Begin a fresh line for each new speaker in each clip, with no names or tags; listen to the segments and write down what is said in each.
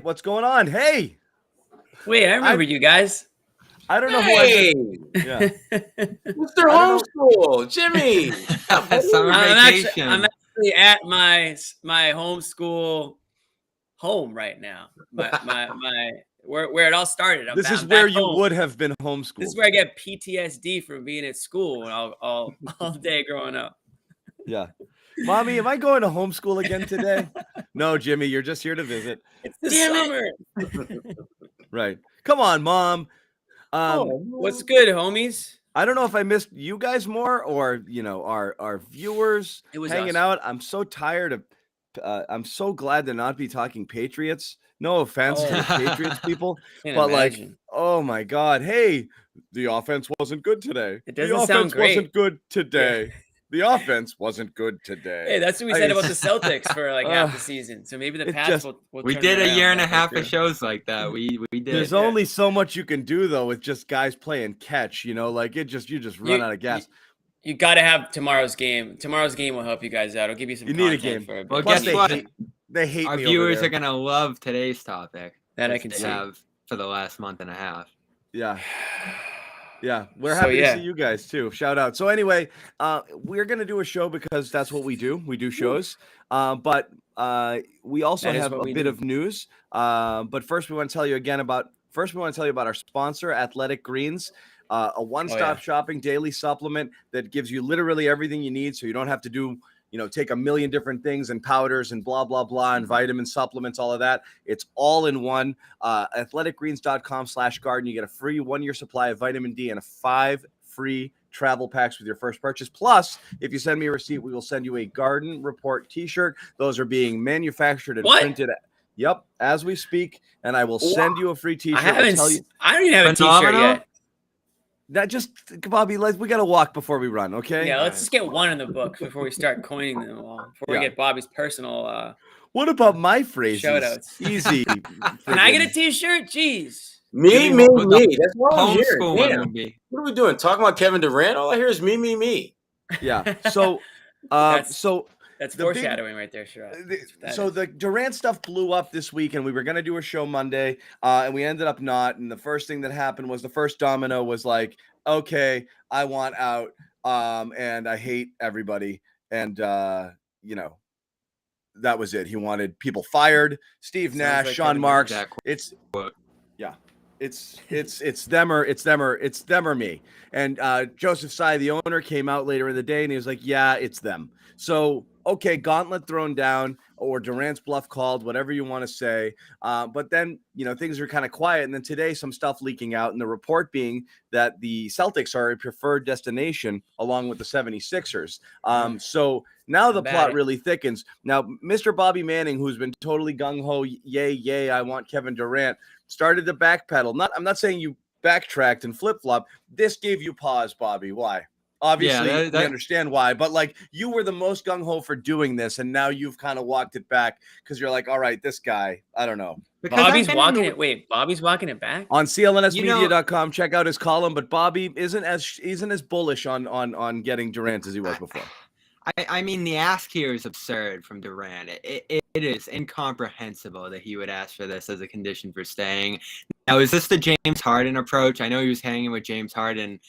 What's going on? Hey,
Wait, I remember you guys.
I don't know who I've
Hey,
been. Yeah,
Mr.
I don't know.
Homeschool, Jimmy. What's up, buddy?
Summer vacation.
I'm actually at my homeschool home right now. My where it all started.
This is
I'm
where
back
you
home.
would have been
This
homeschooled.
is where I get PTSD from being at school all day growing up.
Yeah, mommy, am I going to homeschool again today? No, Jimmy, you're just here to visit.
It's the
Damn
summer.
Right? Come on, mom.
What's good, homies?
I don't know if I missed you guys more or our viewers
It was
hanging
us.
out. I'm so tired of. I'm so glad to not be talking Patriots. No offense to the Patriots people,
Can't
but
imagine.
oh my God, hey, the offense wasn't good today.
It doesn't
the offense
sound great.
wasn't good today. The offense wasn't good today.
Hey, that's what we said about the Celtics for like half the season. So maybe the
it
Pats
just-
will
We
turn
did
it
a
around
year and a
halfway
half
through.
of shows like that. We did.
There's
Yeah.
only so much you can do though with just guys playing catch. You just run out of gas.
You got to have tomorrow's game. Tomorrow's game will help you guys out. It'll give you some
You need a
content
game.
for a bit.
Well,
Plus,
guess what?
They hate
Our
me
viewers
over
are
there.
gonna love today's topic.
That I
which
can
they
see.
have for the last month and a half.
Yeah. Yeah, we're
So,
happy
yeah.
to see you guys too. Shout out. So anyway, we're gonna do a show because that's what we do. We do shows, but we also
That is
have
what
a
we
bit
do.
of news. But first, we want to tell you about our sponsor, Athletic Greens, a one-stop shopping daily supplement that gives you literally everything you need, so you don't have to do. Take a million different things and powders and blah, blah, blah, and vitamin supplements, all of that. It's all in one. Athleticgreens.com/garden. You get a free 1-year supply of vitamin D and 5 free travel packs with your first purchase. Plus, if you send me a receipt, we will send you a Garden Report t-shirt. Those are being manufactured and printed. Yep, as we speak. And I will send you a free t-shirt.
I don't even have a t-shirt
Phenomenal.
yet.
That just, Bobby, we got to walk before we run, okay?
Yeah, let's just get one in the book before we start coining them all. Before we get Bobby's personal
What about my phrases?
shout-outs.
Easy.
Can I get a t-shirt? Jeez.
Me. That's what I'm hearing.
Homeschool one
Damn.
would be.
What are we doing? Talking about Kevin Durant? All I hear is me.
Yeah. So,
That's
The big-
foreshadowing right there, Sherrod.
So the Durant stuff blew up this week, and we were going to do a show Monday, and we ended up not. And the first thing that happened was the first domino was like, okay, I want out, and I hate everybody. And, that was it. He wanted people fired. Steve
Sounds
Nash,
like
Sean
Kevin
Marks.
Durant.
It's
Quote.
it's them or me. And Joseph Tsai, the owner, came out later in the day and he was like, yeah, it's them. So, okay, gauntlet thrown down or Durant's bluff called, whatever you want to say. But then, things are kind of quiet. And then today, some stuff leaking out, and the report being that the Celtics are a preferred destination along with the 76ers. So now the plot really thickens. Now, Mr. Bobby Manning, who's been totally gung-ho, yay, I want Kevin Durant, started to backpedal. I'm not saying you backtracked and flip-flop. This gave you pause, Bobby. Why? Obviously, we understand why, but you were the most gung-ho for doing this, and now you've kind of walked it back because you're like, all right, this guy, I don't know.
Because
Bobby's walking it. Wait, Bobby's walking it back?
On CLNSmedia.com, check out his column, but Bobby isn't as bullish on getting Durant as he was before.
I mean, the ask here is absurd from Durant. It is incomprehensible that he would ask for this as a condition for staying. Now, is this the James Harden approach? I know he was hanging with James Harden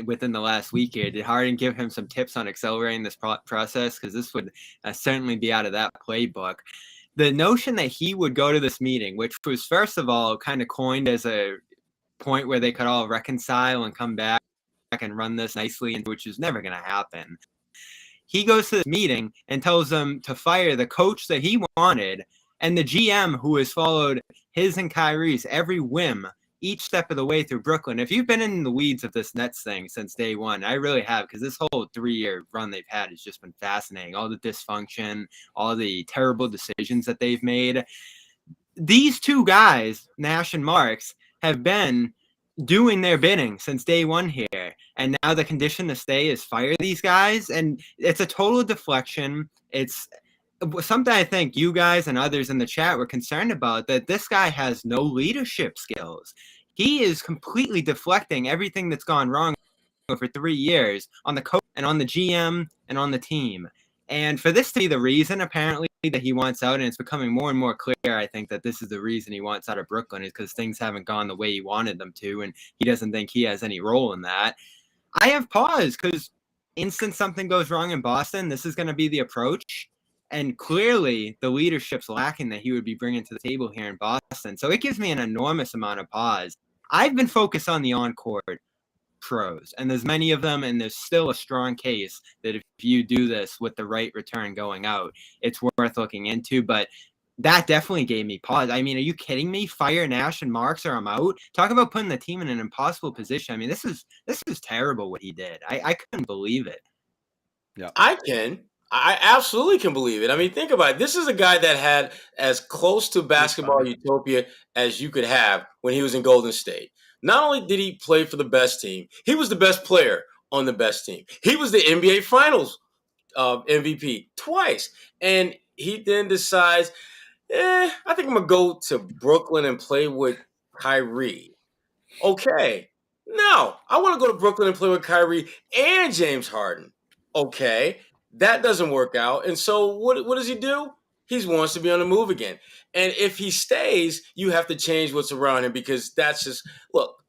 within the last week here. Did Harden give him some tips on accelerating this process? Because this would certainly be out of that playbook. The notion that he would go to this meeting, which was, first of all, kind of coined as a point where they could all reconcile and come back and run this nicely, which is never going to happen. He goes to this meeting and tells them to fire the coach that he wanted and the GM who has followed his and Kyrie's every whim each step of the way through Brooklyn. If you've been in the weeds of this Nets thing since day one, I really have, because this whole 3-year run they've had has just been fascinating. All the dysfunction, all the terrible decisions that they've made. These two guys, Nash and Marks, have been doing their bidding since day one here, and now the condition to stay is fire these guys, and it's a total deflection. It's something I think you guys and others in the chat were concerned about, that this guy has no leadership skills. He is completely deflecting everything that's gone wrong for 3 years on the coach and on the GM and on the team. And for this to be the reason, apparently, that he wants out, and it's becoming more and more clear, I think, that this is the reason he wants out of Brooklyn, is because things haven't gone the way he wanted them to, and he doesn't think he has any role in that. I have pause, because instant something goes wrong in Boston, this is going to be the approach. And clearly, the leadership's lacking that he would be bringing to the table here in Boston. So it gives me an enormous amount of pause. I've been focused on the on-court pros, and there's many of them, and there's still a strong case that if you do this with the right return going out, it's worth looking into. But that definitely gave me pause. I mean, are you kidding me? Fire Nash and Marks, or I'm out. Talk about putting the team in an impossible position. I mean, this is terrible what he did. I couldn't believe it.
Yeah,
I absolutely can believe it. I mean, think about it. This is a guy that had as close to basketball utopia as you could have when he was in Golden State. Not only did he play for the best team, he was the best player on the best team. He was the NBA Finals MVP twice. And he then decides, I think I'm going to go to Brooklyn and play with Kyrie. Okay. No, I want to go to Brooklyn and play with Kyrie and James Harden. Okay. That doesn't work out. And so what does he do? He wants to be on the move again. And if he stays, you have to change what's around him, because that's just – look,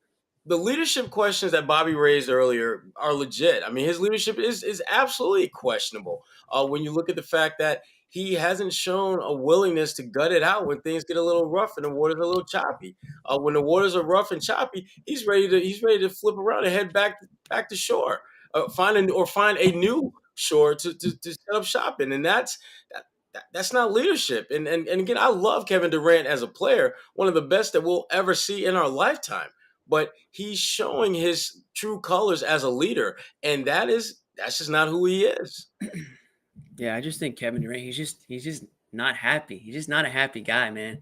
the leadership questions that Bobby raised earlier are legit. I mean, his leadership is absolutely questionable when you look at the fact that he hasn't shown a willingness to gut it out when things get a little rough and the waters are a little choppy. When the waters are rough and choppy, he's ready to flip around and head back to shore, find a new shore to set up shop in. And that's not leadership. And again, I love Kevin Durant as a player, one of the best that we'll ever see in our lifetime. But he's showing his true colors as a leader, and that's just not who he is.
Yeah, I just think Kevin Durant, he's just not happy. He's just not a happy guy, man.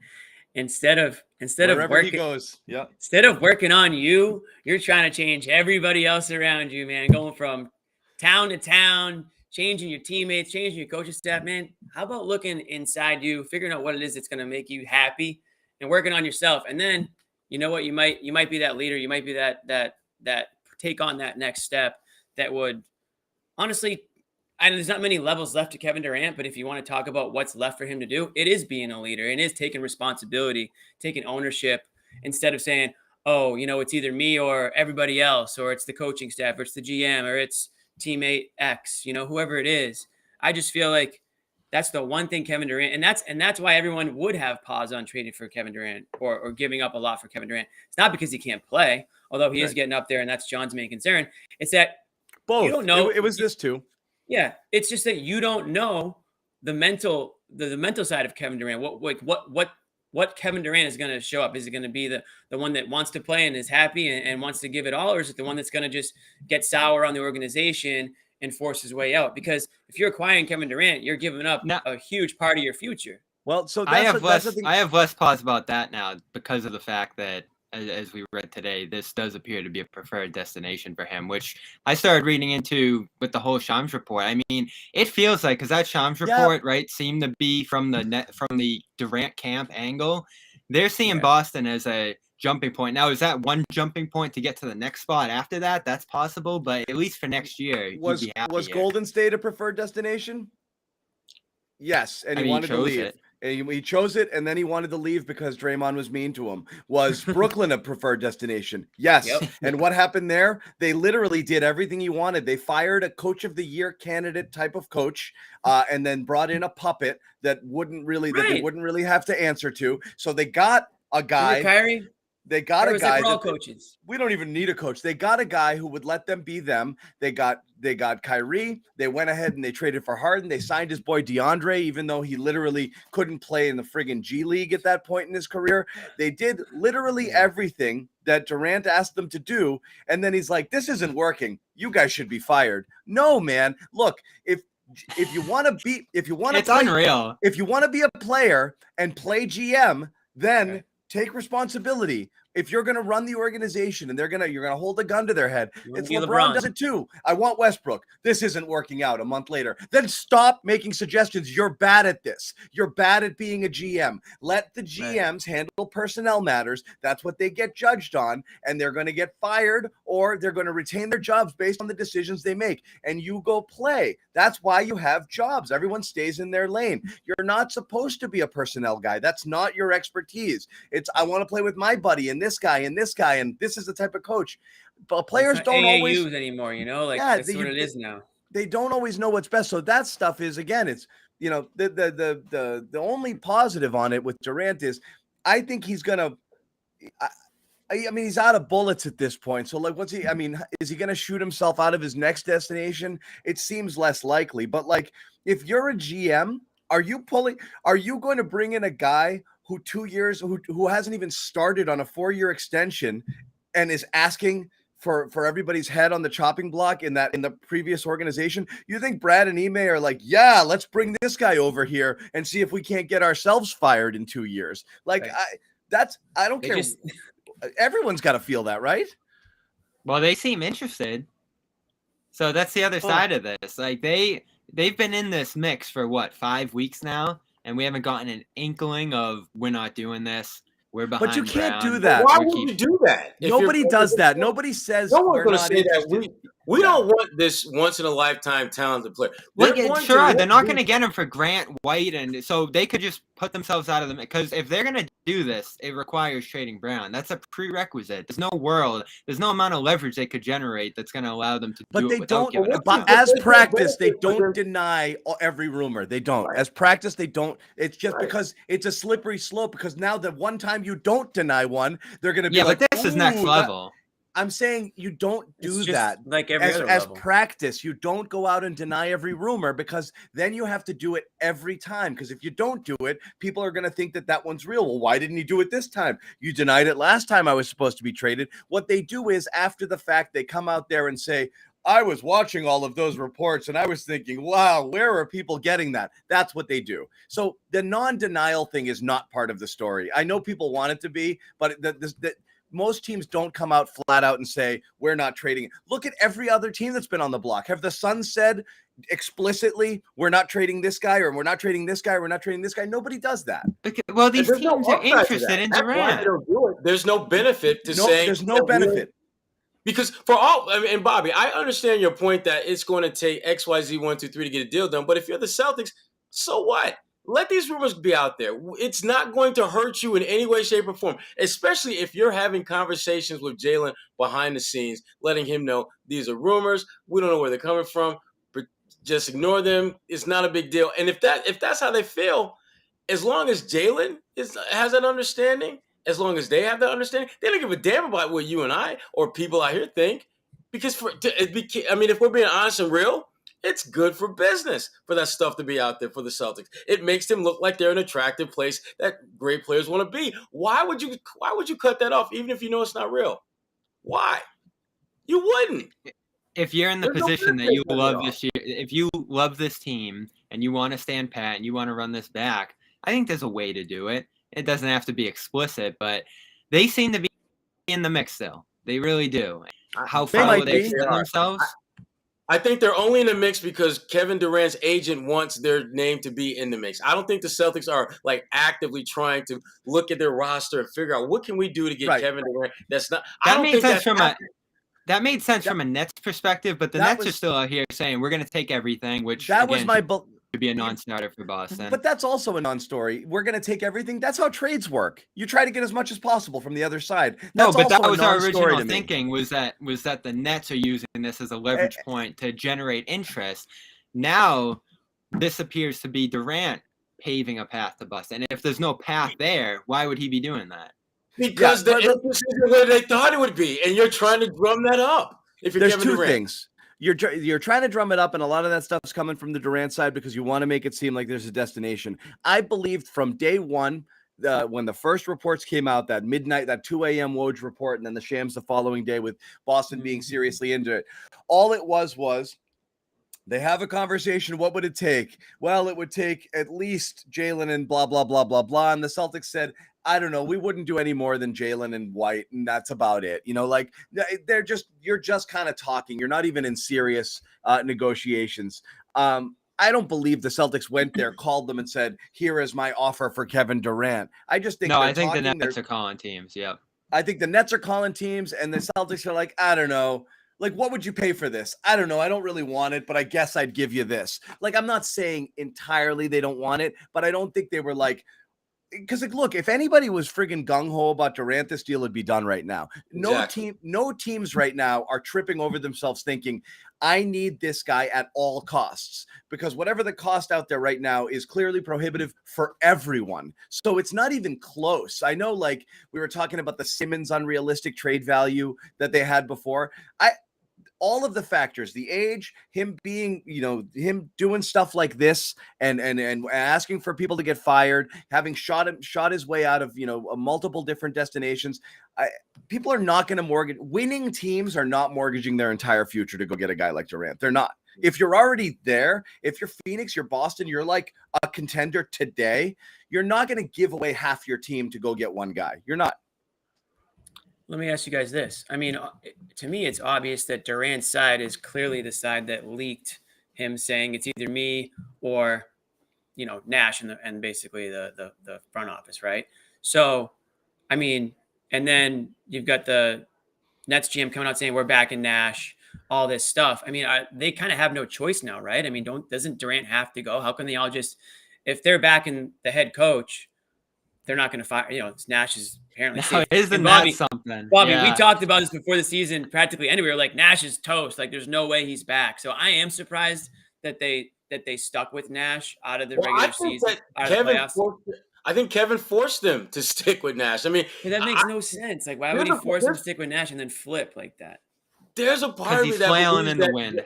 Instead of
wherever
working,
he goes, yeah.
Instead of working on you, you're trying to change everybody else around you, man. Going from town to town, changing your teammates, changing your coaching staff, man. How about looking inside you, figuring out what it is that's going to make you happy, and working on yourself? And then, you know what, you might be that leader. You might be that take on that next step that would, honestly, and there's not many levels left to Kevin Durant, but if you want to talk about what's left for him to do, it is being a leader, and is taking responsibility, taking ownership, instead of saying, oh, it's either me or everybody else, or it's the coaching staff, or it's the GM, or it's teammate X, whoever it is. I just feel like that's the one thing Kevin Durant, and that's why everyone would have pause on trading for Kevin Durant or giving up a lot for Kevin Durant. It's not because he can't play, although he is getting up there, and that's John's main concern. It's that
both.
You don't know.
It was this too.
Yeah, it's just that you don't know the mental side of Kevin Durant. What Kevin Durant is going to show up? Is it going to be the one that wants to play and is happy and wants to give it all, or is it the one that's going to just get sour on the organization and force his way out? Because if you're acquiring Kevin Durant, you're giving up a huge part of your future.
Well, so
I have less pause about that now, because of the fact that, as we read today, this does appear to be a preferred destination for him, which I started reading into with the whole Shams report. I mean, it feels like, because that Shams report, right, seemed to be from the Durant camp angle. They're seeing Boston as a jumping point. Now, is that one jumping point to get to the next spot after that? That's possible, but at least for next year,
was Golden State a preferred destination? Yes, and he wanted to leave.
It.
And he chose it, and then he wanted to leave because Draymond was mean to him. Was Brooklyn a preferred destination? Yes. Yep. And what happened there? They literally did everything he wanted. They fired a coach of the year candidate type of coach, and then brought in a puppet that they wouldn't really have to answer to. So they got a guy.
Kyrie?
They got a guy.
All coaches.
We don't even need a coach. They got a guy who would let them be them. They got Kyrie. They went ahead and they traded for Harden. They signed his boy DeAndre, even though he literally couldn't play in the friggin' G League at that point in his career. They did literally everything that Durant asked them to do. And then he's like, this isn't working. You guys should be fired. No, man. Look, if you want to be,
unreal.
If you want to be a player and play GM, then take responsibility. If you're going to run the organization and you're going to hold a gun to their head, it's
be
LeBron
LeBron.
does it too. I want Westbrook. This isn't working out a month later. Then stop making suggestions. You're bad at this. You're bad at being a GM. Let the GMs handle personnel matters. That's what they get judged on. And they're going to get fired or they're going to retain their jobs based on the decisions they make. And you go play. That's why you have jobs. Everyone stays in their lane. You're not supposed to be a personnel guy. That's not your expertise. It's, I want to play with my buddy and this guy, and this is the type of coach. But players don't always
anymore, like that's what it is now.
They don't always know what's best. So that stuff is, again, it's, the only positive on it with Durant is I think he's gonna he's out of bullets at this point. So like, is he gonna shoot himself out of his next destination? It seems less likely. But like, if you're a GM, are you going to bring in a guy who 2 years, who hasn't even started on a 4-year extension and is asking for everybody's head on the chopping block in the previous organization? You think Brad and Ime are like, yeah, let's bring this guy over here and see if we can't get ourselves fired in 2 years? Like, right. I don't care. Everyone's got to feel that, right?
Well, they seem interested. So that's the other side of this. Like they've been in this mix for 5 weeks now, and we haven't gotten an inkling of we're not doing this. We're behind.
But you can't do
But
that.
why would you do that?
Nobody does that. Nobody says
no one's
going to
say that. We don't want this once-in-a-lifetime talented player.
They're not going to get him for Grant White, and so they could just put themselves out of the mix. Because if they're going to do this, it requires trading Brown. That's a prerequisite. There's no amount of leverage they could generate that's going to allow them to do it without giving up.
But as practice, they don't deny every rumor. They don't. Right. As practice, they don't. It's just because it's a slippery slope. Because now the one time you don't deny one, they're going to be like,
but this is next level.
I'm saying you don't do that
like every other level.
As practice. You don't go out and deny every rumor, because then you have to do it every time. Because if you don't do it, people are going to think that one's real. Well, why didn't you do it this time? You denied it last time I was supposed to be traded. What they do is, after the fact, they come out there and say, I was watching all of those reports and I was thinking, wow, where are people getting that? That's what they do. So the non-denial thing is not part of the story. I know people want it to be, but most teams don't come out flat out and say, we're not trading it. Look at every other team that's been on the block. Have the Suns said explicitly, we're not trading this guy, or we're not trading this guy, or we're not trading this guy? Nobody does that.
Well, these teams are interested in Durant.
There's no benefit to saying.
There's no benefit.
Because and Bobby, I understand your point that it's going to take XYZ 1, 2, 3 to get a deal done. But if you're the Celtics, so what? Let these rumors be out there. It's not going to hurt you in any way, shape, or form, especially if you're having conversations with Jalen behind the scenes, letting him know these are rumors. We don't know where they're coming from, but just ignore them. It's not a big deal. And if that's how they feel, as long as Jalen has that understanding, as long as they have that understanding, they don't give a damn about what you and I or people out here think. Because if we're being honest and real, it's good for business for that stuff to be out there for the Celtics. It makes them look like they're an attractive place that great players want to be. Why would you cut that off, even if you know it's not real? Why? You wouldn't.
If you're in the position that you love this year, if you love this team and you want to stand pat and you want to run this back, I think there's a way to do it. It doesn't have to be explicit, but they seem to be in the mix still. They really do. How far will they extend themselves?
I think they're only in the mix because Kevin Durant's agent wants their name to be in the mix. I don't think the Celtics are like actively trying to look at their roster and figure out what can we do to get Kevin Durant. That's not.
That made sense from a Nets perspective, but the Nets are still out here saying we're going to take everything, which to be a non-starter for Boston.
But that's also a non-story. We're going to take everything. That's how trades work. You try to get as much as possible from the other side.
That was our original thinking, was that the Nets are using this as a leverage point to generate interest. Now, this appears to be Durant paving a path to Boston. And if there's no path there, why would he be doing that?
Because the interest isn't where they thought it would be, and you're trying to drum that up. If you're
There's
Kevin
two
Durant.
things. You're trying to drum it up, and a lot of that stuff's coming from the Durant side because you want to make it seem like there's a destination. I believed from day one, when the first reports came out, that midnight, that 2 a.m. Woj report, and then the shams the following day with Boston being seriously into it, all it was They have a conversation. What would it take? Well, it would take at least Jalen and blah, blah, blah, blah, blah. And the Celtics said, I don't know. We wouldn't do any more than Jalen and White. And that's about it. Like you're just kind of talking. You're not even in serious negotiations. I don't believe the Celtics went there, called them and said, here is my offer for Kevin Durant. I just think
I think the Nets are calling teams. Yep.
I think the Nets are calling teams and the Celtics are like, I don't know. Like, what would you pay for this? I don't know. I don't really want it, but I guess I'd give you this. Like, I'm not saying entirely they don't want it, but I don't think they were like, because look, if anybody was friggin' gung-ho about Durant, this deal would be done right now. No teams right now are tripping over themselves thinking, I need this guy at all costs, because whatever the cost out there right now is clearly prohibitive for everyone. So it's not even close. I know, like, we were talking about the Simmons unrealistic trade value that they had before. All of the factors, the age, him being, him doing stuff like this and asking for people to get fired, having shot his way out of, multiple different destinations. People are not going to mortgage. Winning teams are not mortgaging their entire future to go get a guy like Durant. They're not. If you're already there, if you're Phoenix, you're Boston, you're like a contender today, you're not going to give away half your team to go get one guy. You're not.
Let me ask you guys this. I mean, to me, it's obvious that Durant's side is clearly the side that leaked him saying it's either me or, Nash and basically the front office, right? So, I mean, and then you've got the Nets GM coming out saying we're back in Nash, all this stuff. I mean, they kind of have no choice now, right? I mean, doesn't Durant have to go? How can they all just, if they're backing the head coach, they're not going to fire, Nash is apparently safe.
Isn't that something?
Bobby, we talked about this before the season practically anywhere. Like, Nash is toast. Like, there's no way he's back. So I am surprised that they stuck with Nash out of the regular season.
I think Kevin forced them to stick with Nash. I mean,
but that makes no sense. Like, why would he force him to stick with Nash and then flip like that?
There's a part of me
he's
that
flailing in the wind.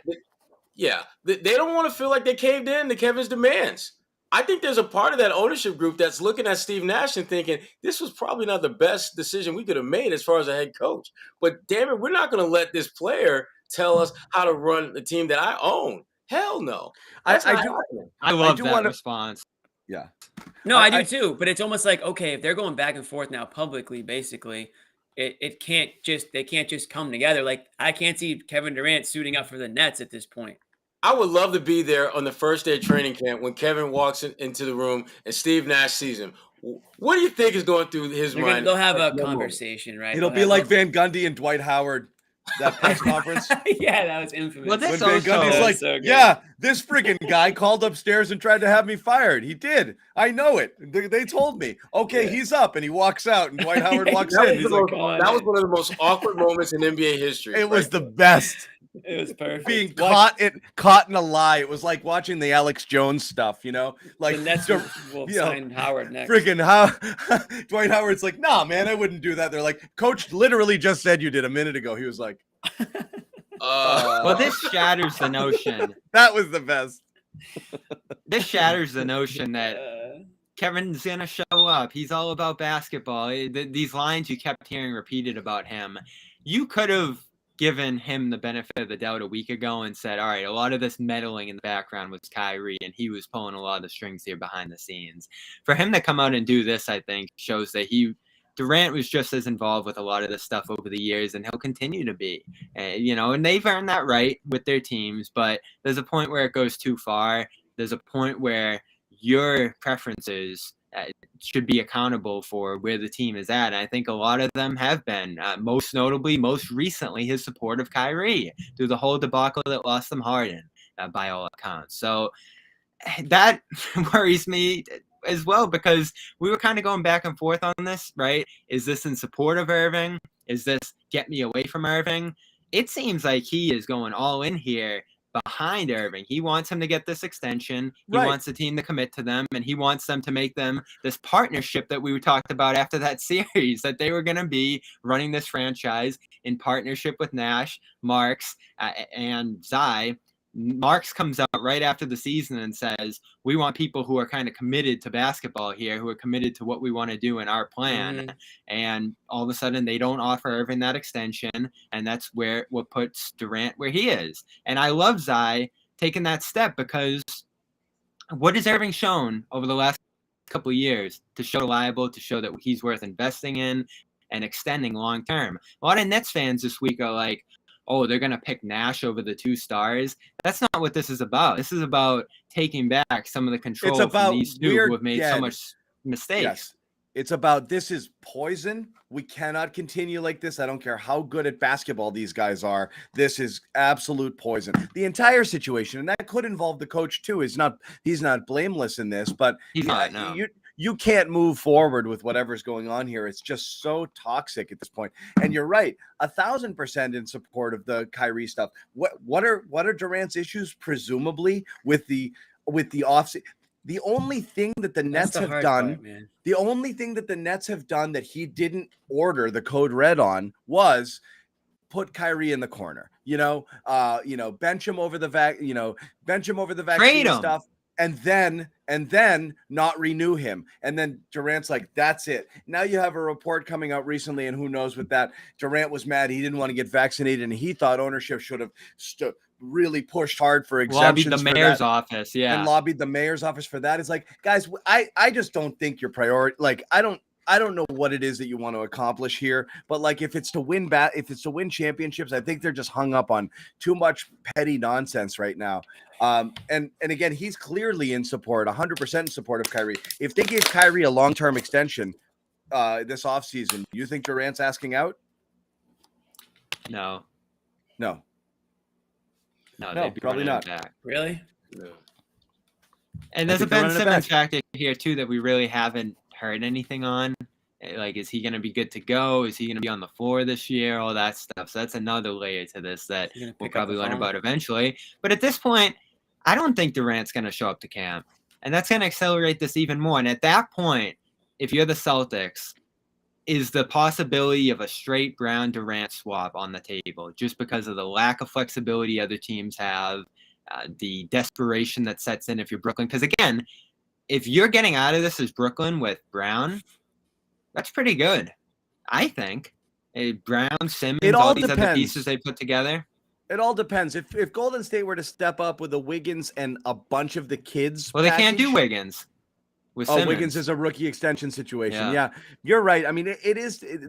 They don't want to feel like they caved in to Kevin's demands. I think there's a part of that ownership group that's looking at Steve Nash and thinking this was probably not the best decision we could have made as far as a head coach. But damn it, we're not going to let this player tell us how to run the team that I own. Hell no.
I love that response.
Yeah.
No, I do too. But it's almost like, okay, if they're going back and forth now publicly, basically, they can't just come together. Like, I can't see Kevin Durant suiting up for the Nets at this point.
I would love to be there on the first day of training camp when Kevin walks into the room and Steve Nash sees him. What do you think is going through his mind?
They'll have a conversation, right?
It'll be like Van Gundy and Dwight Howard, that press conference.
Yeah, that was infamous.
Well,
when Van Gundy's like, so yeah, this freaking guy called upstairs and tried to have me fired. He did. I know it. They told me. Okay, he's up. And he walks out, and Dwight Howard walks in. He's like,
that was one of the most awkward moments in NBA history.
It was the best.
It was perfect.
Being caught in a lie. It was like watching the Alex Jones stuff, Like
the Nets will sign Howard next.
Freaking Dwight Howard's like, nah, man, I wouldn't do that. They're like, Coach literally just said you did a minute ago. He was like,
well, this shatters the notion.
That was the best.
This shatters the notion that Kevin's gonna show up. He's all about basketball. These lines you kept hearing repeated about him, you could have given him the benefit of the doubt a week ago and said, all right, a lot of this meddling in the background was Kyrie, and he was pulling a lot of the strings here behind the scenes. For him to come out and do this, I think, shows that Durant was just as involved with a lot of this stuff over the years, and he'll continue to be. And they've earned that right with their teams, but there's a point where it goes too far. There's a point where your preferences should be accountable for where the team is at. And I think a lot of them have been, most notably, most recently, his support of Kyrie through the whole debacle that lost them Harden, by all accounts. So that worries me as well, because we were kind of going back and forth on this, right? Is this in support of Irving? Is this get me away from Irving? It seems like he is going all in here behind Irving. He wants him to get this extension. He wants the team to commit to them, and he wants them to make them this partnership that we talked about after that series, that they were going to be running this franchise in partnership with Nash, Marks, and Zai. Marks comes out right after the season and says, we want people who are kind of committed to basketball here, who are committed to what we want to do in our plan. Mm-hmm. And all of a sudden they don't offer Irving that extension. And that's what puts Durant where he is. And I love Zai taken that step, because what has Irving shown over the last couple of years to show reliable, to show that he's worth investing in and extending long term? A lot of Nets fans this week are like, oh, they're going to pick Nash over the 2 stars. That's not what this is about. This is about taking back some of the control from these two who have made so much mistakes.
Yes. It's about, this is poison. We cannot continue like this. I don't care how good at basketball these guys are. This is absolute poison. The entire situation, and that could involve the coach too, he's not blameless in this, but
he's not, no.
You can't move forward with whatever's going on here. It's just so toxic at this point. And you're right, 1,000% in support of the Kyrie stuff. What are Durant's issues? Presumably with the offseason. The only thing that the Nets have done, the only thing that the Nets have done that he didn't order the code red on was put Kyrie in the corner. Bench him over the vaccine stuff, and then not renew him. And then Durant's like, that's it. Now you have a report coming out recently, and who knows with that. Durant was mad. He didn't want to get vaccinated, and he thought ownership should have really pushed hard for exemptions.
Lobbied the mayor's office,
and lobbied the mayor's office for that. It's like, guys, I just don't think your priority. Like, I don't know what it is that you want to accomplish here, but like, if it's to win championships, I think they're just hung up on too much petty nonsense right now. And again, he's clearly in support, 100% in support of Kyrie. If they gave Kyrie a long-term extension this offseason, you think Durant's asking out?
No,
probably not.
Back.
Really?
No.
And there's a Ben Simmons factor here too that we really haven't heard anything on. Like, is he going to be good to go? Is he going to be on the floor this year? All that stuff. So that's another layer to this that we'll probably learn about eventually. But at this point, I don't think Durant's going to show up to camp. And that's going to accelerate this even more. And at that point, if you're the Celtics, is the possibility of a straight Brown Durant swap on the table, just because of the lack of flexibility other teams have, the desperation that sets in if you're Brooklyn. Because again, if you're getting out of this as Brooklyn with Brown, that's pretty good, I think. Brown, Simmons, all these other pieces they put together.
It all depends. If Golden State were to step up with a Wiggins and a bunch of the kids,
well, they can't do Wiggins.
Wiggins is a rookie extension situation. Yeah, you're right. I mean,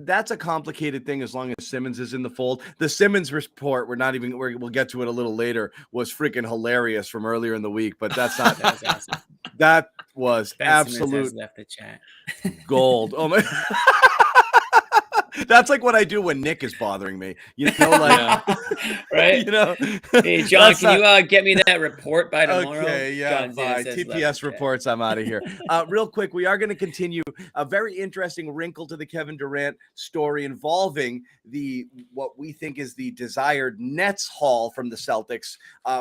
that's a complicated thing as long as Simmons is in the fold. The Simmons report, we'll get to it a little later, was freaking hilarious from earlier in the week, but that's not,
that was awesome.
That was
Ben
absolute
left the chat.
gold. Oh my. That's like what I do when Nick is bothering me.
Right? Hey, John, can you get me that report by tomorrow?
Okay, yeah, fine. TPS reports, I'm out of here. Real quick, we are going to continue a very interesting wrinkle to the Kevin Durant story involving what we think is the desired Nets haul from the Celtics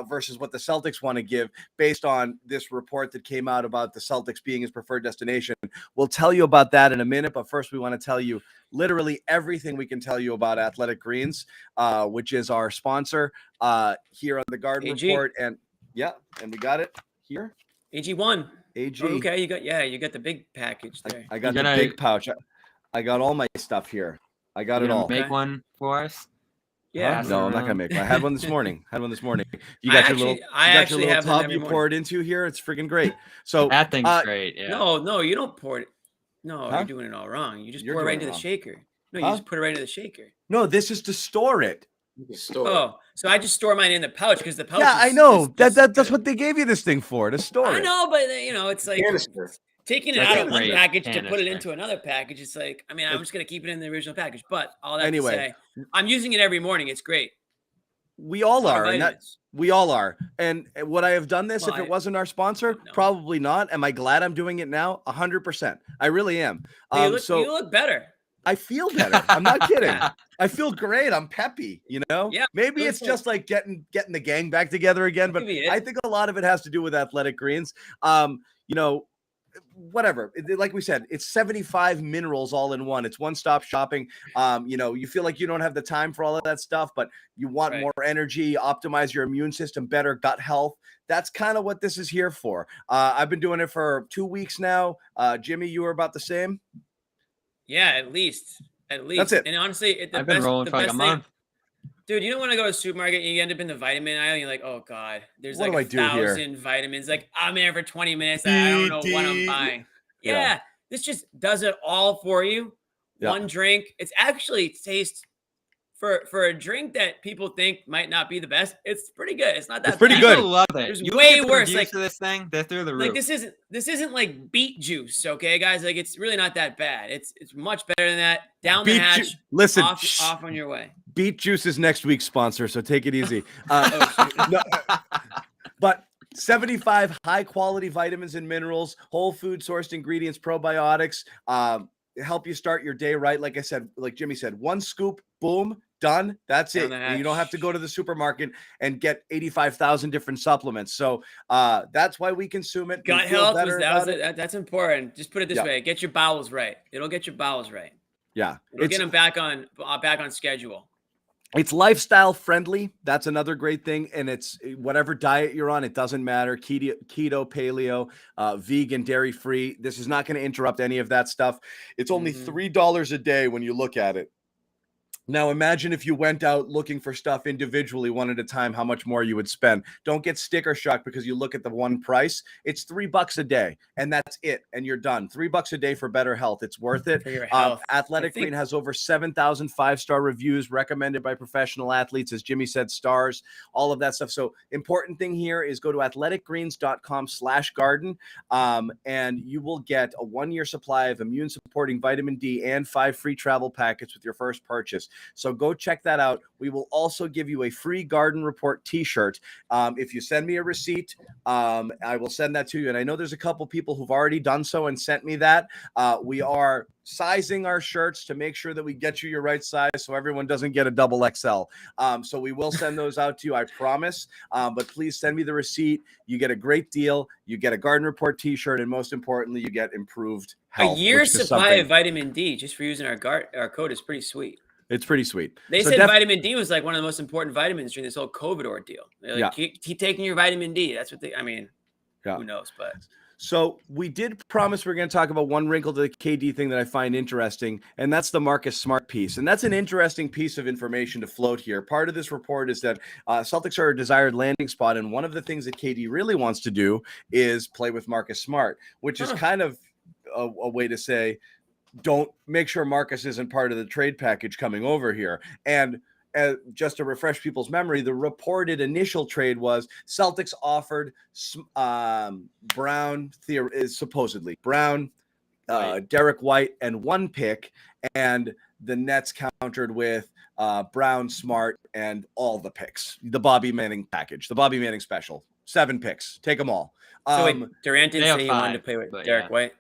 versus what the Celtics want to give based on this report that came out about the Celtics being his preferred destination. We'll tell you about that in a minute, but first we want to tell you literally everything we can tell you about Athletic Greens, which is our sponsor here on the Garden Report. And we got it here.
AG1.
AG.
Oh, okay, you got the big package there.
I got the big pouch. I got all my stuff here. I got it all.
Make one for us?
Yeah.
No, I'm not gonna make one. I had one this morning. You got your little tub you pour it into here. It's freaking great. So
that thing's great. Yeah.
No, you don't pour it. No, you're doing it all wrong. You just pour it right into the shaker. No, you just put it right into the shaker.
No, this is to store it.
So I just store mine in the pouch because the pouch.
Yeah, I know. That's what they gave you this thing for, to store it.
I know, but it's like taking it out of one package to put it into another package. It's like, I mean, I'm just gonna keep it in the original package. But all that to say, I'm using it every morning. It's great.
We all are. And would I have done this if it wasn't our sponsor? No. Probably not. Am I glad I'm doing it now? 100%. I really am.
You look better.
I feel better. I'm not kidding. I feel great. I'm peppy, Yeah. Maybe it's just like getting the gang back together again, but I think a lot of it has to do with Athletic Greens. Whatever. Like we said, it's 75 minerals all in one. It's one-stop shopping. You feel like you don't have the time for all of that stuff, but you want more energy, optimize your immune system, better gut health. That's kind of what this is here for. I've been doing it for 2 weeks now. Jimmy, you were about the same?
Yeah, at least.
That's it.
And honestly,
I've been rolling for like a month.
Dude, you don't want to go to the supermarket and you end up in the vitamin aisle and you're like, oh God, there's
What
like
do I do here?
1,000 vitamins. Like, I'm there for 20 minutes. I don't know what I'm buying. Yeah. This just does it all for you.
Yeah.
One drink. It's actually tastes for a drink that people think might not be the best. It's pretty good. It's not that
It's pretty
bad.
good.
People love it.
There's
You
way
look at the
worse,
reviews
like-
to this thing, they're through the roof.
Like this isn't like beet juice, okay, guys? Like it's really not that bad. It's much better than that. Down the
Beet
hatch.
ju- listen,
off on your way.
Beet Juice is next week's sponsor, so take it easy.
Oh,
No, but 75 high quality vitamins and minerals, whole food sourced ingredients, probiotics, help you start your day right. Like I said, like Jimmy said, one scoop, boom, done. That's
Down
it.
the
And you don't have to
hatch.
go to the supermarket and get 85,000 different supplements. So that's why we consume it. We
Gut
feel
health
better about it.
that's important. Just put it this
Yeah.
way: get your bowels right. It'll get your bowels right.
Yeah,
It'll get them back on schedule.
it's lifestyle friendly. That's another great thing. And it's whatever diet you're on, it doesn't matter. Keto, paleo, vegan, dairy free. This is not going to interrupt any of that stuff. It's only $3 a day when you look at it. Now, imagine if you went out looking for stuff individually one at a time, how much more you would spend. Don't get sticker shock because you look at the one price. It's $3 a day, and that's it, and you're done. $3 a day for better health. It's worth it.
For your health.
Athletic Green has over 7,000 five-star reviews recommended by professional athletes, as Jimmy said, stars, all of that stuff. So important thing here is go to athleticgreens.com/garden, and you will get a 1-year supply of immune-supporting vitamin D and 5 free travel packets with your first purchase. So go check that out. We will also give you a free Garden Report t-shirt. If you send me a receipt, I will send that to you. And I know there's a couple people who've already done so and sent me that. We are sizing our shirts to make sure that we get you your right size so everyone doesn't get a double XL. So we will send those out to you, I promise. But please send me the receipt. You get a great deal. You get a Garden Report t-shirt. And most importantly, you get improved health.
A year's
which is
supply
something-
of vitamin D just for using our code is pretty sweet.
It's pretty sweet.
They
So
said vitamin D was like one of the most important vitamins during this whole COVID ordeal. They're like, keep taking your vitamin D. That's what who knows, but.
So we did promise we're going to talk about one wrinkle to the KD thing that I find interesting, and that's the Marcus Smart piece. And that's an interesting piece of information to float here. Part of this report is that Celtics are a desired landing spot, and one of the things that KD really wants to do is play with Marcus Smart, which is kind of a way to say, don't make sure Marcus isn't part of the trade package coming over here. And just to refresh people's memory, the reported initial trade was Celtics offered Brown, supposedly Brown, Derek White, and 1 pick, and the Nets countered with Brown, Smart, and all the picks. The Bobby Manning package, the Bobby Manning special, 7 picks, take them all.
So wait, Durant didn't say he wanted to play with Derek White?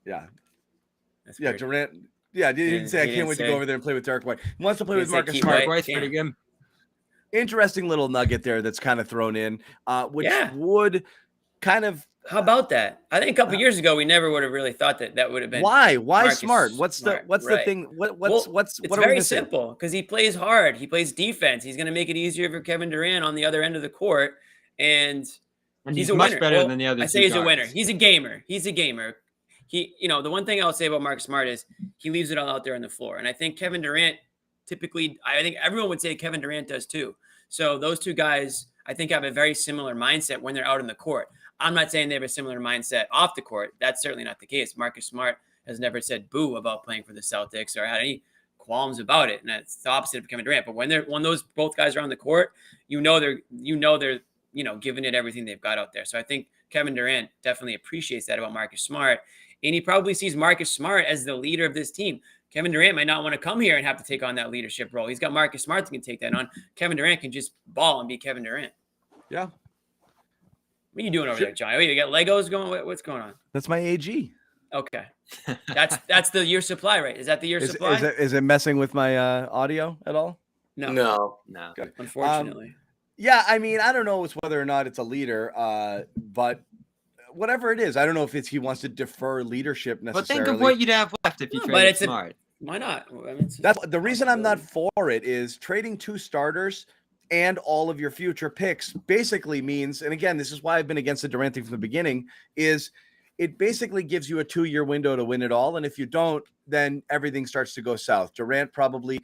Yeah.
That's
yeah,
weird.
Durant. Yeah, he didn't say I can't wait to go over there and play with Derek White. He wants to play with Marcus Smart.
White's pretty good.
Interesting little nugget there that's kind of thrown in, which would kind of.
How about that? I think a couple years ago we never would have really thought that would have been.
Why
Marcus
Smart? What's
Smart,
the thing? It's
what very simple because he plays hard. He plays defense. He's going to make it easier for Kevin Durant on the other end of the court, and
he's
a
much
winner.
better than the other.
I say he's a winner. He's a gamer. He, the one thing I'll say about Marcus Smart is he leaves it all out there on the floor. And I think Kevin Durant typically, I think everyone would say Kevin Durant does too. So those two guys, I think, have a very similar mindset when they're out in the court. I'm not saying they have a similar mindset off the court. That's certainly not the case. Marcus Smart has never said boo about playing for the Celtics or had any qualms about it. And that's the opposite of Kevin Durant. But when those both guys are on the court, they're giving it everything they've got out there. So I think Kevin Durant definitely appreciates that about Marcus Smart. And he probably sees Marcus Smart as the leader of this team. Kevin Durant might not want to come here and have to take on that leadership role. He's got Marcus Smart that can take that on. Kevin Durant can just ball and be Kevin Durant.
Yeah.
What are you doing over there, John? You got Legos going? What's going on?
That's my AG.
Okay. That's the year supply, right? Is that the year supply?
Is it messing with my audio at all?
No.
Good.
Unfortunately.
Yeah, I mean, I don't know whether or not it's a leader, but whatever it is, I don't know if he wants to defer leadership necessarily.
But think of what you'd have left if you traded Smart.
Why not? I mean,
that's the reason I'm not for it is trading 2 starters and all of your future picks basically means, and again, this is why I've been against the Durant thing from the beginning, is it basically gives you a 2-year window to win it all. And if you don't, then everything starts to go south. Durant probably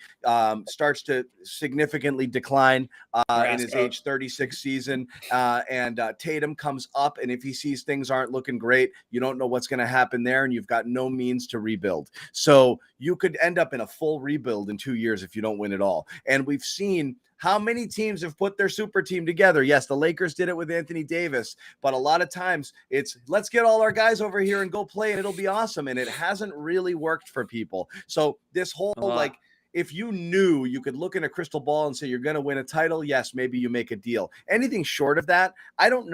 starts to significantly decline in his age 36 season, and Tatum comes up, and if he sees things aren't looking great, you don't know what's going to happen there, and you've got no means to rebuild. So you could end up in a full rebuild in 2 years if you don't win it all. And we've seen how many teams have put their super team together. Yes, the Lakers did it with Anthony Davis, but a lot of times it's let's get all our guys over here and go play and it'll be awesome. And it hasn't really worked for people. So this whole like, if you knew you could look in a crystal ball and say you're going to win a title, yes, maybe you make a deal. Anything short of that, I don't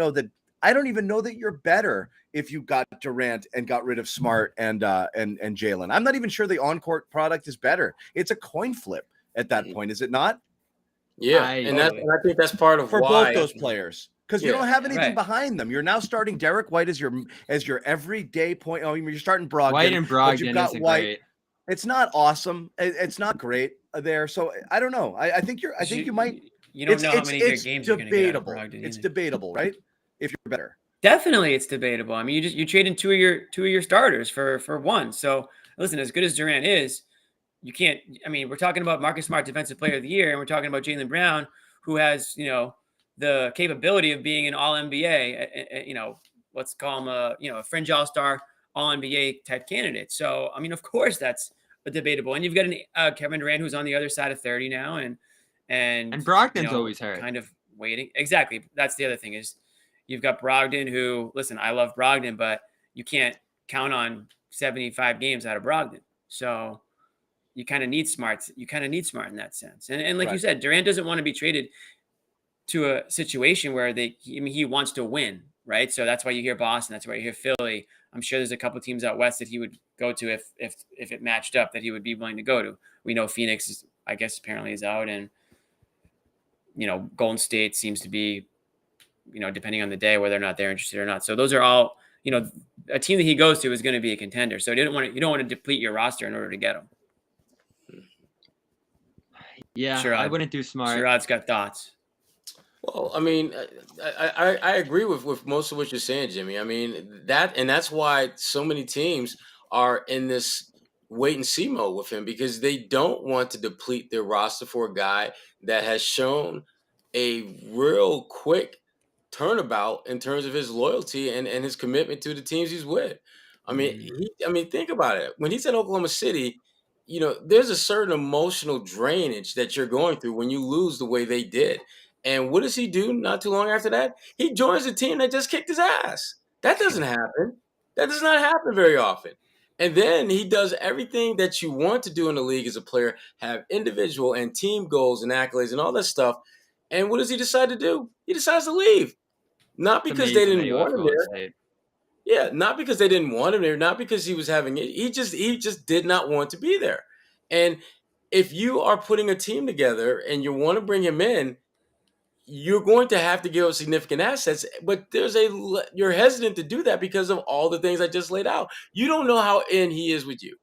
even know that you're better if you got Durant and got rid of Smart and Jalen. I'm not even sure the on-court product is better. It's a coin flip at that point, is it not?
Yeah, and I think that's part of
for
why
both those players, because you don't have anything behind them. You're now starting Derek White as your everyday point. Oh, you're starting Brogdon.
White and Brogdon
you've got
isn't
White.
great.
It's not awesome. It's not great there. So I don't know. I think you might.
You don't know how many good games you're going to get out of Brogdon.
It's debatable, right? If you're better.
Definitely, it's debatable. I mean, you trade in two of your starters for one. So listen, as good as Durant is, you can't. I mean, we're talking about Marcus Smart, Defensive Player of the Year, and we're talking about Jaylen Brown, who has the capability of being an All NBA. Let's call him a fringe All Star, All NBA type candidate. So I mean, of course, that's debatable. And you've got an Kevin Durant who's on the other side of 30 now, and
Brogdon's always hurt.
Kind of waiting. Exactly. That's the other thing is. You've got Brogdon who, listen, I love Brogdon, but you can't count on 75 games out of Brogdon. So you kind of need Smart. You kind of need Smart in that sense. And like you said, Durant doesn't want to be traded to a situation where he wants to win, right? So that's why you hear Boston. That's why you hear Philly. I'm sure there's a couple teams out west that he would go to if it matched up that he would be willing to go to. We know Phoenix is, I guess, apparently is out, and Golden State seems to be, depending on the day, whether or not they're interested or not. So those are all, a team that he goes to is going to be a contender. So you don't want to deplete your roster in order to get him.
Yeah, Sherrod, I wouldn't do Smart.
Sherrod's got thoughts.
Well, I mean, I agree with most of what you're saying, Jimmy. I mean, that's why so many teams are in this wait and see mode with him, because they don't want to deplete their roster for a guy that has shown a real quick turnabout in terms of his loyalty and his commitment to the teams he's with. I mean, think about it. When he's in Oklahoma City, there's a certain emotional drainage that you're going through when you lose the way they did. And what does he do not too long after that? He joins a team that just kicked his ass. That doesn't happen. That does not happen very often. And then he does everything that you want to do in the league as a player, have individual and team goals and accolades and all that stuff. And what does he decide to do? He decides to leave. Not because they didn't want him there. Yeah, not because they didn't want him there, not because he was having it. He just did not want to be there. And if you are putting a team together and you want to bring him in, you're going to have to give up significant assets, but you're hesitant to do that because of all the things I just laid out. You don't know how in he is with you.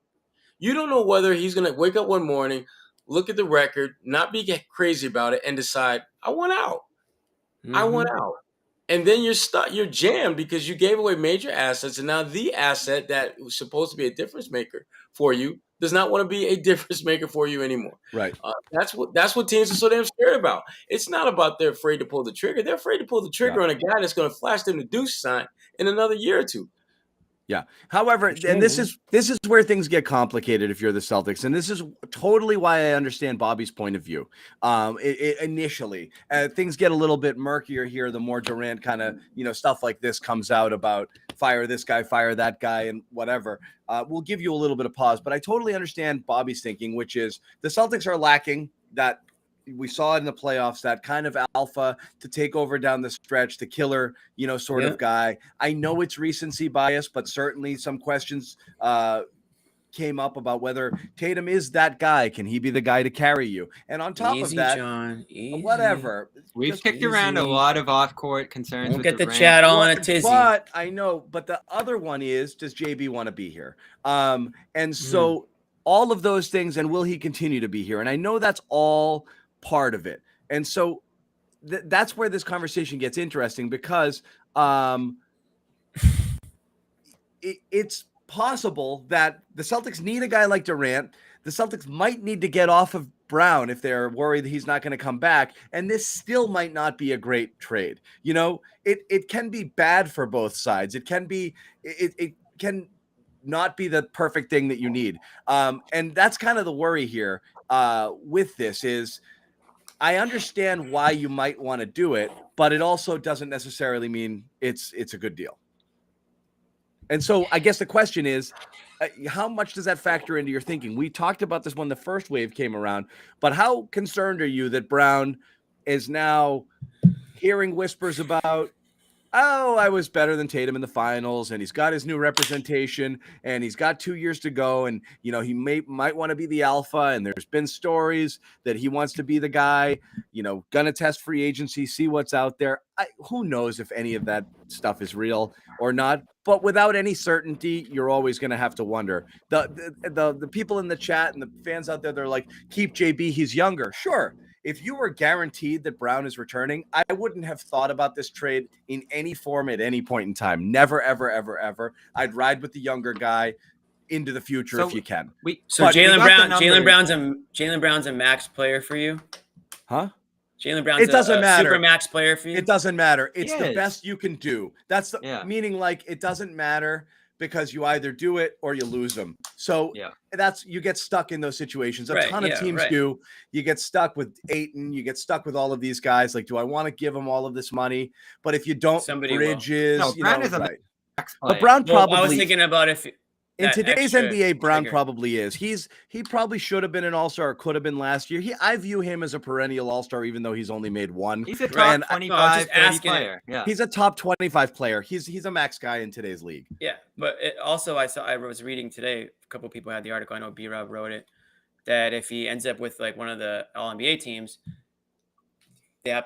You don't know whether he's going to wake up one morning, look at the record, not be crazy about it, and decide, I want out. I want out. And then you're jammed because you gave away major assets, and now the asset that was supposed to be a difference maker for you does not want to be a difference maker for you anymore. Right. That's what teams are so damn scared about. It's not about they're afraid to pull the trigger. They're afraid to pull the trigger on a guy that's going to flash them the deuce sign in another year or two.
Yeah. However, and this is where things get complicated if you're the Celtics, and this is totally why I understand Bobby's point of view. Initially, things get a little bit murkier here the more Durant kind of stuff like this comes out about fire this guy, fire that guy, and whatever. We'll give you a little bit of pause, but I totally understand Bobby's thinking, which is the Celtics are lacking that. We saw it in the playoffs, that kind of alpha to take over down the stretch, the killer, sort of guy. I know it's recency bias, but certainly some questions came up about whether Tatum is that guy. Can he be the guy to carry you? And on top of that,
John,
whatever.
We've kicked around a lot of off-court concerns.
Don't get the chat all on a tizzy.
But I know. But the other one is, does JB want to be here? And so all of those things, and will he continue to be here? And I know that's all part of it. And so that's where this conversation gets interesting, because it's possible that the Celtics need a guy like Durant. The Celtics might need to get off of Brown if they're worried that he's not going to come back. And this still might not be a great trade. It can be bad for both sides. It can not be the perfect thing that you need. And that's kind of the worry here with this is I understand why you might want to do it, but it also doesn't necessarily mean it's a good deal. And so I guess the question is, how much does that factor into your thinking? We talked about this when the first wave came around, but how concerned are you that Brown is now hearing whispers about, oh, I was better than Tatum in the finals, and he's got his new representation, and he's got 2 years to go, and he might want to be the alpha, and there's been stories that he wants to be the guy, gonna test free agency, see what's out there. Who knows if any of that stuff is real or not? But without any certainty, you're always going to have to wonder. The people in the chat and the fans out there, they're like, keep JB, he's younger. Sure. If you were guaranteed that Brown is returning, I wouldn't have thought about this trade in any form at any point in time. Never, ever, ever, ever. I'd ride with the younger guy into the future if you can.
Jaylen Brown's a max player for you?
Huh?
Jaylen Brown's a super max player for you?
It doesn't matter. It's the best you can do. That's meaning like it doesn't matter because you either do it or you lose them. So you get stuck in those situations. A ton of teams do. You get stuck with Ayton. You get stuck with all of these guys. Like, do I want to give them all of this money? But if you don't, Bridges.
No, Brown is a max player.
But Brown probably.
I was thinking about if.
In today's NBA, Brown probably is. He probably should have been an all-star or could have been last year. I view him as a perennial all-star, even though he's only made one.
He's a top 25 player. Yeah.
He's a top 25 player. He's a max guy in today's league.
Yeah, but I was reading today, a couple of people had the article, I know B-Rob wrote it, that if he ends up with like one of the All-NBA teams, I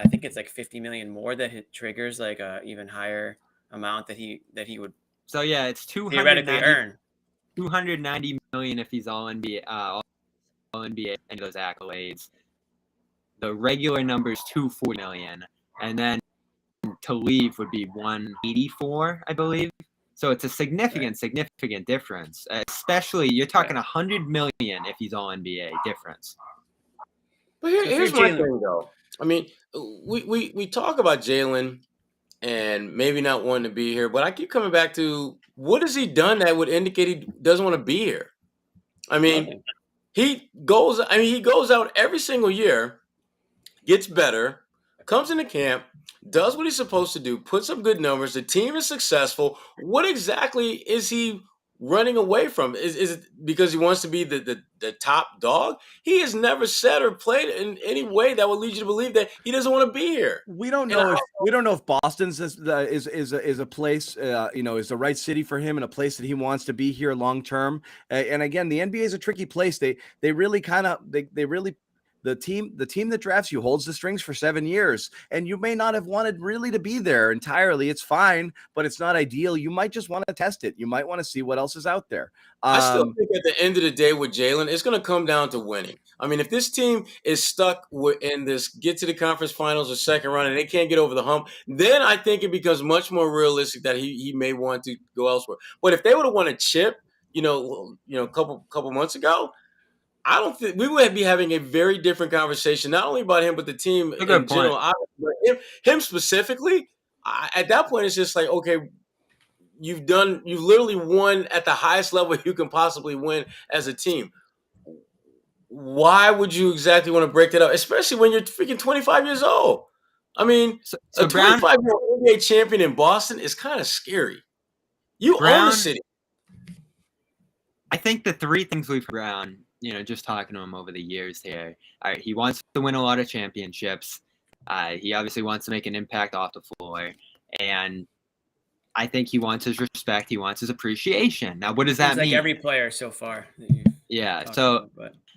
think it's like 50 million more that it triggers like a even higher amount that he would.
So yeah, it's
theoretically earn
290 million if he's all NBA and those accolades. The regular number is 240 million, and then to leave would be 184, I believe. So it's a significant difference. Especially you're talking 100 million if he's all NBA difference.
But here's my thing though. I mean, we talk about Jaylen and maybe not wanting to be here, but I keep coming back to what has he done that would indicate he doesn't want to be here? I mean, he goes out every single year, gets better, comes into camp, does what he's supposed to do, puts up good numbers, the team is successful. What exactly is he running away from? Is it because he wants to be the top dog? He has never said or played in any way that would lead you to believe that he doesn't want to be here.
We don't know if Boston's is a place, is the right city for him and a place that he wants to be here long term. And again, the NBA is a tricky place. They really the team that drafts you holds the strings for 7 years, and you may not have wanted really to be there entirely. It's fine, but it's not ideal. You might just want to test it. You might want to see what else is out there.
I still think at the end of the day with Jaylen, it's going to come down to winning. I mean, if this team is stuck in this get to the conference finals or second round and they can't get over the hump, then I think it becomes much more realistic that he may want to go elsewhere. But if they would have won a chip, a couple months ago, I don't think we would be having a very different conversation, not only about him, but the team in general. Him specifically, at that point, it's just like, okay, you've literally won at the highest level you can possibly win as a team. Why would you exactly want to break that up, especially when you're freaking 25 years old? I mean, a 25-year-old NBA champion in Boston is kind of scary. You own the city.
I think the three things we've Brown, just talking to him over the years here. All right, he wants to win a lot of championships. He obviously wants to make an impact off the floor. And I think he wants his respect. He wants his appreciation. Now, what does that mean?
Like every player so far.
Yeah. So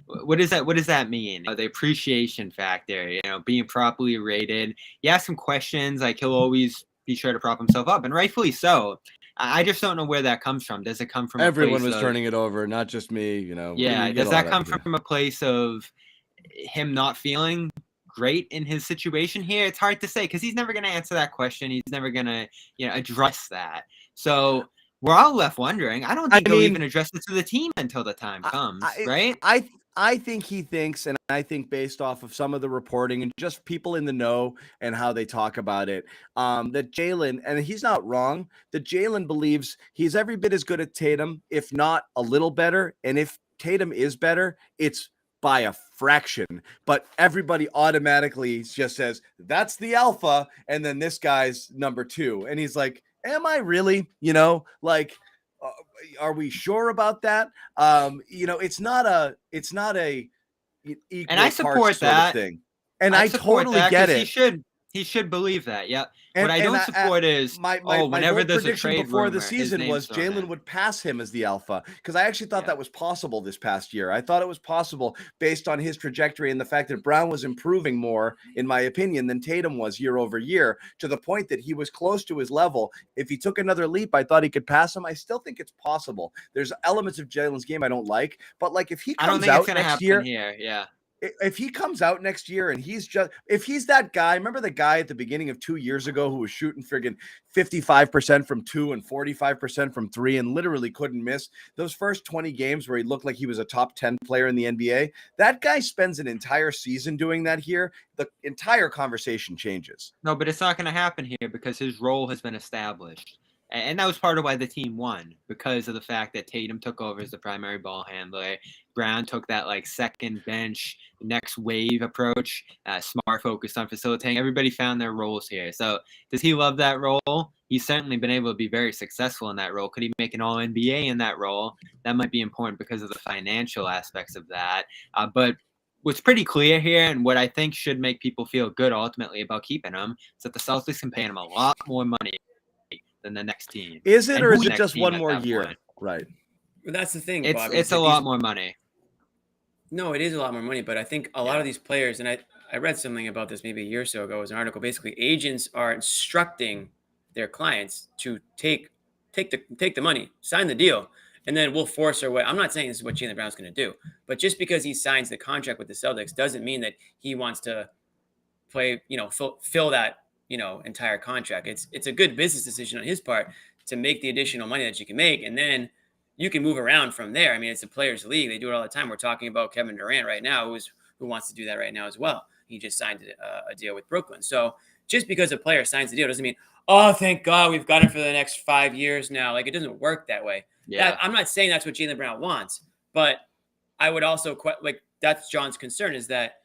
what does that mean? The appreciation factor, being properly rated. You ask him questions, like he'll always be sure to prop himself up, and rightfully so. I just don't know where that comes from. Does it come from
everyone was turning it over, not just me,
Yeah, does that come from a place of him not feeling great in his situation here? It's hard to say because he's never going to answer that question. He's never going to, address that. So we're all left wondering. I don't think he'll
mean,
even address it to the team until the time comes, right?
I think he thinks, and I think based off of some of the reporting and just people in the know and how they talk about it, that Jalen, and he's not wrong, that Jalen believes he's every bit as good as Tatum, if not a little better. And if Tatum is better, it's by a fraction. But everybody automatically just says, that's the alpha. And then this guy's number 2. And he's like, am I really? Like, are we sure about that? It's not a equal
And I support
parts sort
that.
of thing. And I totally get it.
He should believe that. Yeah.
And
what I don't support is whenever there's a
prediction
trade
before
rumor,
the season was Jalen would pass him as the alpha, because I actually thought that was possible this past year. I thought it was possible based on his trajectory and the fact that Brown was improving more, in my opinion, than Tatum was year over year, to the point that he was close to his level. If he took another leap, I thought he could pass him. I still think it's possible. There's elements of Jalen's game I don't like, but like if he comes out next year, if he comes out next year and if he's that guy, remember the guy at the beginning of 2 years ago who was shooting friggin' 55% from 2 and 45% from 3 and literally couldn't miss those first 20 games where he looked like he was a top 10 player in the NBA. That guy spends an entire season doing that here. The entire conversation changes.
No, but it's not going to happen here because his role has been established. And that was part of why the team won, because of the fact that Tatum took over as the primary ball handler. Brown took that like second bench, next wave approach. Smart focused on facilitating. Everybody found their roles here. So does he love that role? He's certainly been able to be very successful in that role. Could he make an All-NBA in that role? That might be important because of the financial aspects of that. But what's pretty clear here, and what I think should make people feel good ultimately about keeping him, is that the Celtics can pay him a lot more money than the next team.
Is it, or is it just one more year?
Point.
Right.
Well, that's the thing,
It's
Bobby.
It's a lot more money.
No, it is a lot more money, but I think a lot of these players, and I read something about this maybe a year or so ago, it was an article. Basically, agents are instructing their clients to take the money, sign the deal, and then we'll force our way. I'm not saying this is what Jaylen Brown's going to do, but just because he signs the contract with the Celtics doesn't mean that he wants to play, fill that, entire contract. It's a good business decision on his part to make the additional money that you can make, and then you can move around from there. I mean, it's a players' league; they do it all the time. We're talking about Kevin Durant right now, who wants to do that right now as well. He just signed a deal with Brooklyn. So just because a player signs the deal doesn't mean, oh, thank God we've got him for the next 5 years now. Like, it doesn't work that way.
Yeah,
I'm not saying that's what Jaylen Brown wants, but I would also that's John's concern, is that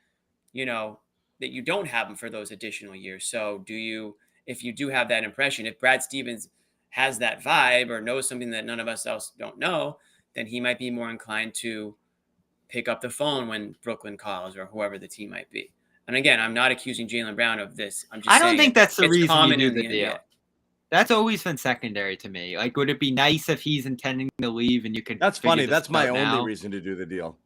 that you don't have him for those additional years. So if you do have that impression, if Brad Stevens has that vibe or knows something that none of us else don't know, then he might be more inclined to pick up the phone when Brooklyn calls or whoever the team might be. And again, I'm not accusing Jaylen Brown of this.
I don't think that's the reason you do the deal.
NBA.
That's always been secondary to me. Like, would it be nice if he's intending to leave and you could?
That's funny. That's my only reason to do the deal.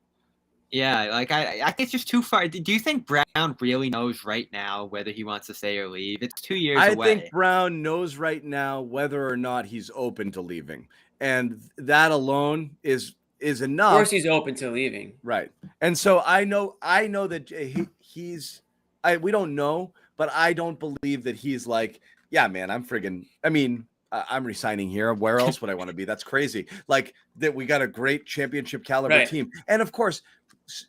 Yeah, like I think it's just too far. Do you think Brown really knows right now whether he wants to stay or leave? It's 2 years away.
I think Brown knows right now whether or not he's open to leaving, and that alone is enough.
Of course, he's open to leaving,
right? And so I know that he's. We don't know, but I don't believe that he's like, yeah, man, I'm friggin'. I mean, I'm resigning here. Where else would I want to be? That's crazy. Like that, we got a great championship caliber team, and of course.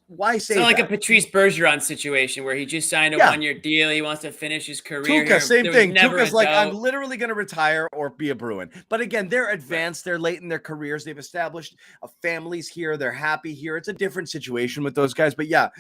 Why say
so like
that?
a Patrice Bergeron situation where he just signed a 1-year deal. He wants to finish his career.
Tuukka, same thing. Tuukka's like, I'm literally going to retire or be a Bruin. But again, they're advanced. They're late in their careers. They've established families here. They're happy here. It's a different situation with those guys. But yeah,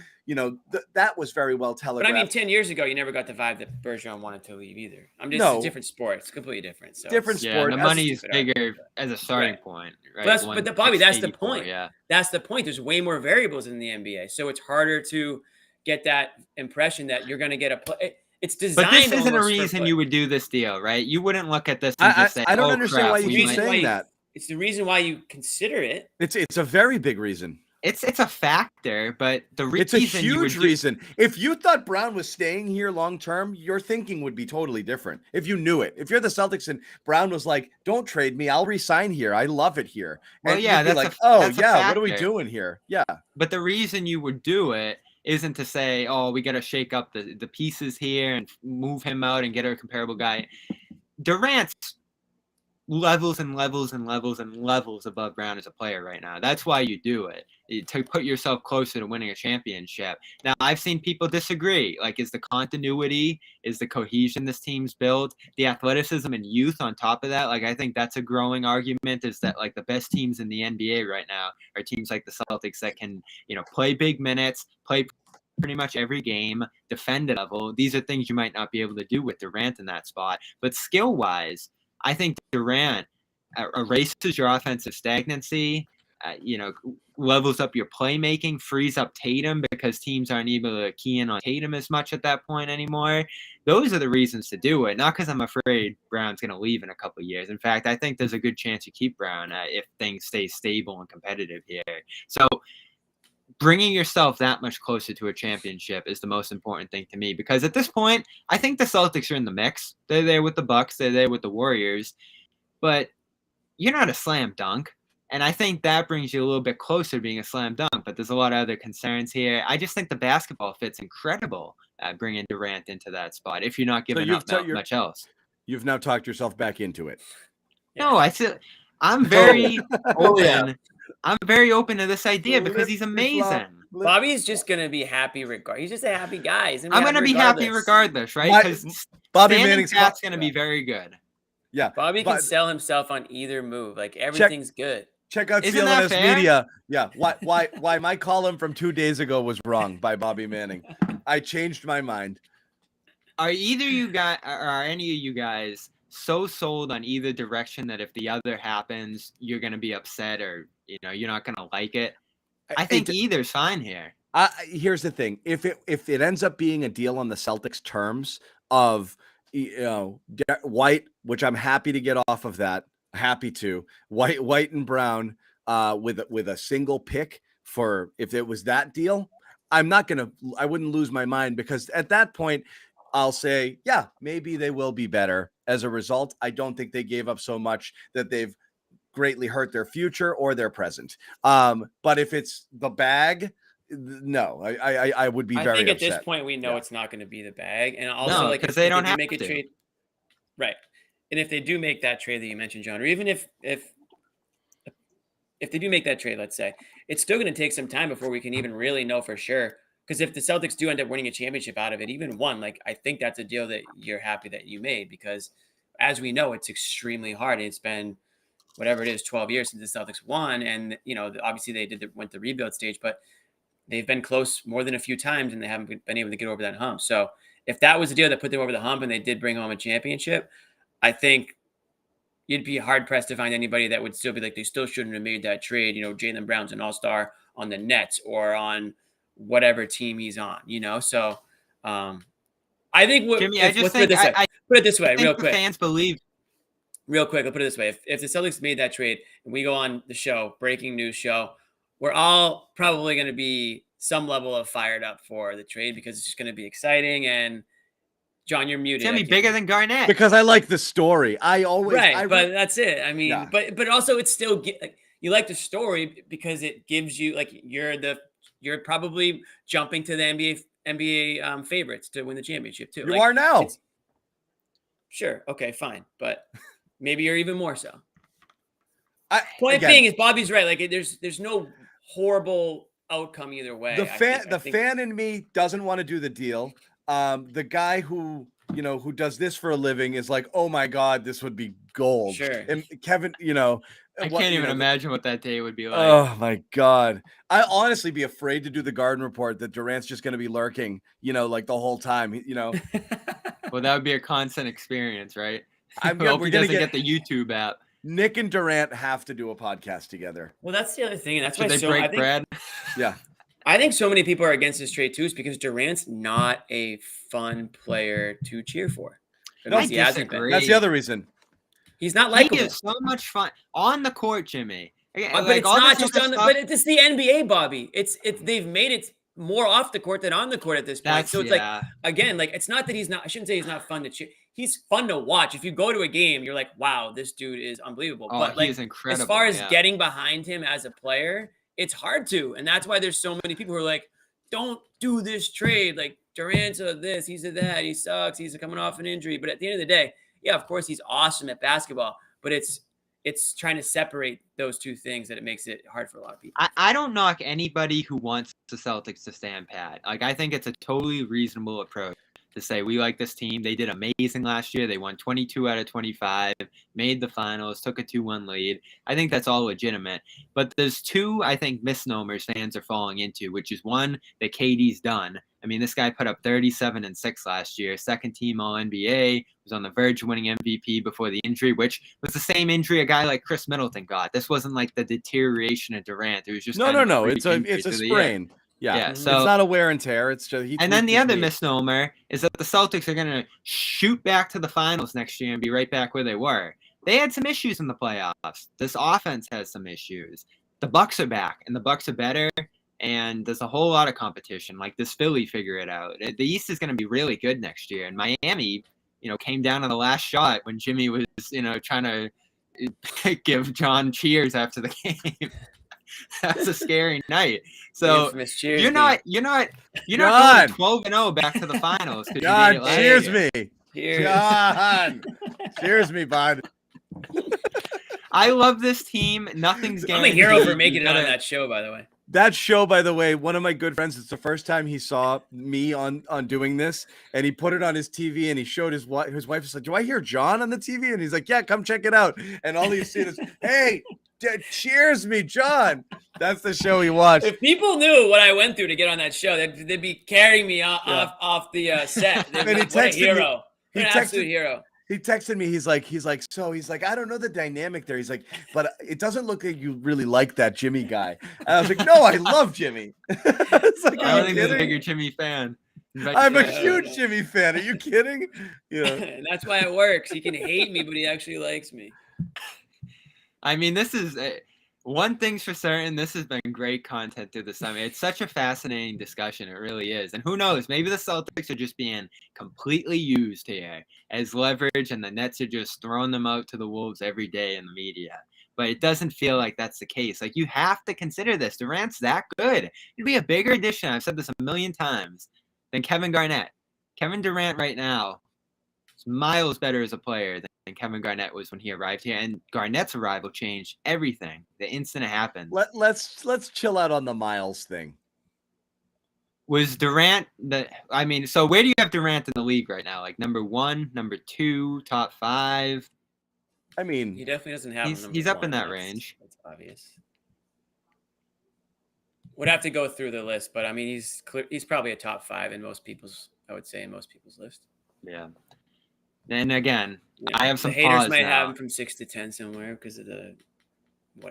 that was very well telegraphed.
But I mean, 10 years ago, you never got the vibe that Bergeron wanted to leave either. It's a different sport. It's completely different. So
different sport.
The money is bigger as a starting point. Right?
But Bobby, that's the point. Yeah. That's the point. There's way more variables in the NBA. So it's harder to get that impression that you're going to get a play. It's designed.
But this isn't a reason you would do this deal, right? You wouldn't look at this and just say,
I don't understand why you keep saying that.
It's the reason why you consider it.
It's a very big reason.
It's a factor, but
it's a huge reason. If you thought Brown was staying here long term, your thinking would be totally different. If you knew it, if you're the Celtics and Brown was like, "Don't trade me, I'll resign here. I love it here."
Well,
and
yeah,
that's like, what are we doing here? Yeah,
but the reason you would do it isn't to say, "Oh, we got to shake up the pieces here and move him out and get a comparable guy." Durant's levels and levels and levels and levels above Brown as a player right now. That's why you do it, to put yourself closer to winning a championship. Now, I've seen people disagree. Like, is the continuity, is the cohesion this team's built, the athleticism and youth on top of that? Like, I think that's a growing argument, is that, like, the best teams in the NBA right now are teams like the Celtics that can, play big minutes, play pretty much every game, defend at level. These are things you might not be able to do with Durant in that spot. But skill-wise, I think Durant erases your offensive stagnancy, levels up your playmaking, frees up Tatum because teams aren't able to key in on Tatum as much at that point anymore. Those are the reasons to do it, not because I'm afraid Brown's going to leave in a couple of years. In fact, I think there's a good chance you keep Brown if things stay stable and competitive here. So bringing yourself that much closer to a championship is the most important thing to me, because at this point, I think the Celtics are in the mix. They're there with the Bucks. They're there with the Warriors. But you're not a slam dunk. And I think that brings you a little bit closer to being a slam dunk. But there's a lot of other concerns here. I just think the basketball fit's incredible bringing Durant into that spot if you're not giving up much else.
You've now talked yourself back into it.
No, I'm very open. Yeah. I'm very open to this idea because he's amazing.
Bobby's just gonna be happy regardless. He's just a happy guy.
I'm gonna be happy regardless, right? Because
Bobby Manning's
gonna be very good.
Yeah,
Bobby can sell himself on either move. Like, everything's good.
Check out CLNS Media. Yeah, why my column from 2 days ago was wrong by Bobby Manning. I changed my mind.
Are any of you guys so sold on either direction that if the other happens, you're going to be upset, or you're not going to like it? I think either's fine here.
Here's the thing: if it ends up being a deal on the Celtics' terms of White, which I'm happy to get off of that, happy to White and Brown with a single pick for if it was that deal, I wouldn't lose my mind, because at that point I'll say, yeah, maybe they will be better as a result. I don't think they gave up so much that they've greatly hurt their future or their present. But if it's the bag, no, I would be very upset.
I think at this point we know it's not going to be the bag. And also,
because they don't have
to make a trade. Right. And if they do make that trade that you mentioned, John, or even if they do make that trade, let's say, it's still going to take some time before we can even really know for sure. Because if the Celtics do end up winning a championship out of it, even one, like, I think that's a deal that you're happy that you made, because as we know, it's extremely hard. It's been whatever it is, 12 years since the Celtics won. And, obviously they went the rebuild stage, but they've been close more than a few times and they haven't been able to get over that hump. So if that was a deal that put them over the hump and they did bring home a championship, I think you'd be hard pressed to find anybody that would still be like, they still shouldn't have made that trade. Jaylen Brown's an all-star on the Nets or on whatever team he's on, So I think
Jimmy, I just think
put it this way, real quick.
Fans believe.
Real quick, I'll put it this way. If the Celtics made that trade and we go on the show, breaking news show, we're all probably going to be some level of fired up for the trade, because it's just going to be exciting. And John, you're muted.
It's going to be bigger than Garnett.
Because I like the story.
But that's it. I mean, but also it's still, you like the story because it gives you, like, you're probably jumping to the NBA favorites to win the championship too.
You are now.
Sure. Okay, fine. But maybe you're even more so.
Point
being is Bobby's right. Like, there's no horrible outcome either way.
The fan in me doesn't want to do the deal. The guy who does this for a living is like, oh my God, this would be gold.
Sure.
And Kevin,
I can't even imagine what that day would be like.
Oh my God. I honestly be afraid to do the Garden Report that Durant's just going to be lurking, like the whole time,
Well, that would be a constant experience, right?
We're
going to get the YouTube app.
Nick and Durant have to do a podcast together.
Well, that's the other thing. And that's
why they break bread.
Yeah.
I think so many people are against this trade too, is because Durant's not a fun player to cheer for.
I disagree.
That's the other reason.
He's not likable.
He is so much fun on the court, Jimmy.
But it's not just on the. But it's the NBA, Bobby. It's they've made it more off the court than on the court at this point. So it's like, again, like, it's not that he's not. I shouldn't say he's not fun to cheer. He's fun to watch. If you go to a game, you're like, wow, this dude is unbelievable. But like,
he is incredible.
As far as getting behind him as a player, it's hard to, and that's why there's so many people who are like, don't do this trade. Like, Durant's a this, he's a that, he sucks, he's coming off an injury. But at the end of the day, yeah, of course he's awesome at basketball. but it's trying to separate those two things that it makes it hard for a lot of people.
I don't knock anybody who wants the Celtics to stand pat. Like, I think it's a totally reasonable approach to say we like this team. They did amazing last year. They won 22 out of 25, made the finals, took a 2-1 lead. I think that's all legitimate. But there's two, I think, misnomers fans are falling into, which is one, that KD's done. I mean, this guy put up 37 and 6 last year, second team All-NBA, was on the verge of winning MVP before the injury, which was the same injury a guy like Chris Middleton got. This wasn't like the deterioration of Durant. It was just
no. It's a sprain. Yeah.
So
it's not a wear and tear. It's just
and then the other misnomer is that the Celtics are going to shoot back to the finals next year and be right back where they were. They had some issues in the playoffs. This offense has some issues. The Bucks are back, and the Bucks are better. And there's a whole lot of competition. Like, this Philly figure it out. The East is going to be really good next year. And Miami, came down to the last shot when Jimmy was, trying to give John cheers after the game. That's a scary night. So you're not going 12-0 back to the finals.
John, cheers me.
Cheers.
John, cheers me, bud.
I love this team. Nothing's guaranteed.
I'm a hero for making it on that show, by the way.
That show, by the way, one of my good friends, it's the first time he saw me on doing this, and he put it on his TV, and he showed his wife. His wife was like, "Do I hear John on the TV?" And he's like, "Yeah, come check it out." And all he's seen is, "Hey, cheers me, John." That's the show he watched.
If people knew what I went through to get on that show, they'd be carrying me off the set.
And he
What a hero.
Me,
an absolute hero.
He texted me. He's like, I don't know the dynamic there. He's like, but it doesn't look like you really like that Jimmy guy. And I was like, no, I love Jimmy. It's like,
I don't think he's a bigger Jimmy fan.
I'm a huge Jimmy fan. Are you kidding?
And that's why it works. He can hate me, but he actually likes me.
I mean, this is one thing's for certain. This has been great content through the summer. It's such a fascinating discussion. It really is. And who knows? Maybe the Celtics are just being completely used here as leverage, and the Nets are just throwing them out to the wolves every day in the media. But it doesn't feel like that's the case. Like, you have to consider this. Durant's that good. It'd be a bigger addition. I've said this a million times than Kevin Garnett. Kevin Durant right now is miles better as a player than Kevin Garnett was when he arrived here. And Garnett's arrival changed everything the instant it happened.
Let's chill out on the Miles thing.
Was Durant so where do you have Durant in the league right now? Like, number 1, number 2, top 5?
I mean,
he definitely doesn't have.
He's up in that range.
That's obvious. Would have to go through the list, but I mean, he's probably a top 5 in most people's. I would say in most people's list.
Yeah. And again,
yeah.
I have some
the haters
pause
might
now.
have him from 6 to 10 somewhere because of the.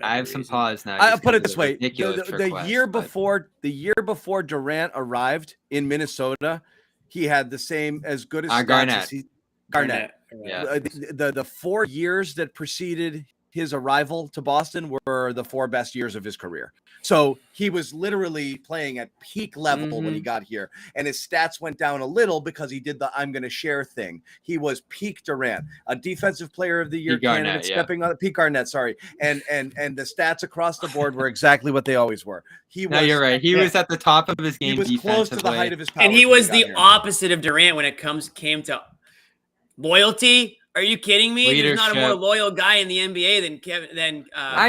I have some pause now.
I'll put it this way:
the
year before Durant arrived in Minnesota, he had the same as good as
Garnett.
Garnett.
Yeah.
The 4 years that preceded his arrival to Boston were the 4 best years of his career. So he was literally playing at peak level when he got here, and his stats went down a little because he did the "I'm going to share" thing. He was peak Durant, a defensive player of the year candidate, stepping on peak Garnett. Sorry, and the stats across the board were exactly what they always were.
You're right. He was at the top of his game.
He was close to the height of his power,
and he was the opposite of Durant when it came to loyalty. Are you kidding me?
Leadership.
There's not a more loyal guy in the NBA than Kevin.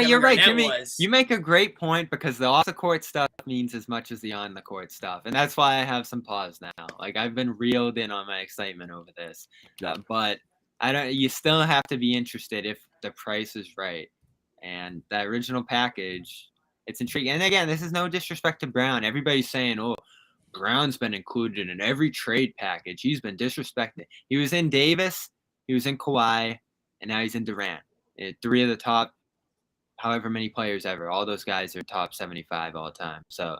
You're right,
Garnett
Jimmy.
was.
You make a great point because the off the court stuff means as much as the on the court stuff, and that's why I have some pause now. Like, I've been reeled in on my excitement over this, but I don't. You still have to be interested if the price is right, and that original package. It's intriguing. And again, this is no disrespect to Brown. Everybody's saying, "Oh, Brown's been included in every trade package. He's been disrespected." He was in Davis. He was in Kawhi, and now he's in Durant. 3 of the top, however many players ever. All those guys are top 75 all time. So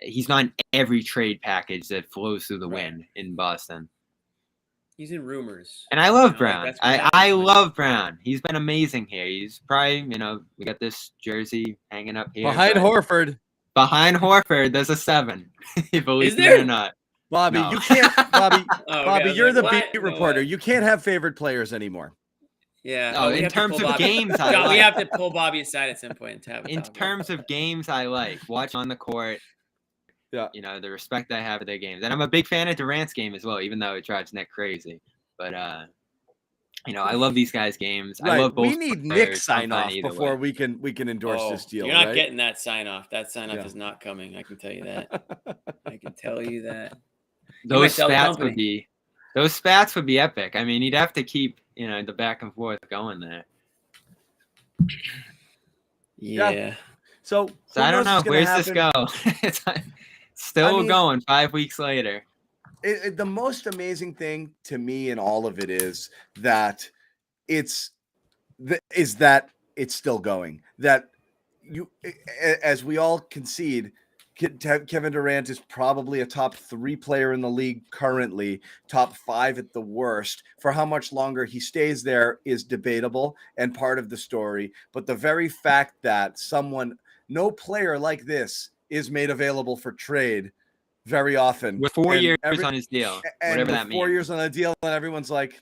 he's not in every trade package that flows through the wind in Boston.
He's in rumors.
And I love Brown. I love Brown. He's been amazing here. He's probably, we got this jersey hanging up here.
Behind Horford.
Behind Horford, there's a 7. Believe it or not.
Bobby,
no.
You can't. Bobby, Bobby, you're the
what?
beat reporter. You can't have favorite players anymore.
Yeah.
No, in terms of games,
we have to pull Bobby aside at some point.
In terms of games, I like watch on the court.
Yeah.
The respect I have for their games, and I'm a big fan of Durant's game as well, even though it drives Nick crazy. But I love these guys' games. I
Right.
love both
We need Nick
players. I'm
sign
fine
off
either
before
way.
we can endorse this deal.
You're not
right?
getting that sign off. That sign off
Yeah.
is not coming. I can tell you that. I can tell you that.
Those
sell the
spats
company.
would be epic. I mean, you'd have to keep the back and forth going there.
Yeah.
So
I don't know. Where's
this
this go? It's still going 5 weeks later.
The most amazing thing to me in all of it is that it's still going. That as we all concede, Kevin Durant is probably a top 3 player in the league currently, top 5 at the worst. For how much longer he stays there is debatable and part of the story. But the very fact that no player like this is made available for trade very often.
With 4 years on his deal, whatever that means.
4 years on the deal, and everyone's like,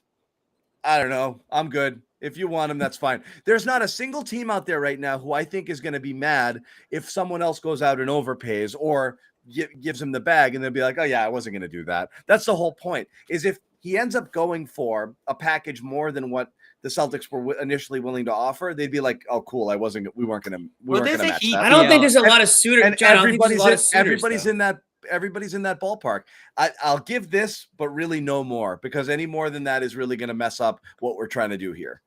I don't know, I'm good. If you want him, that's fine. There's not a single team out there right now who I think is going to be mad if someone else goes out and overpays or gives him the bag, and they'll be like, oh yeah, I wasn't going to do that. That's the whole point, is if he ends up going for a package more than what the Celtics were initially willing to offer, they'd be like, "Oh, cool. We weren't going to match that."
I don't think there's a lot of suitors.
And
John,
everybody's in that ballpark. I'll give this, but really no more, because any more than that is really going to mess up what we're trying to do here.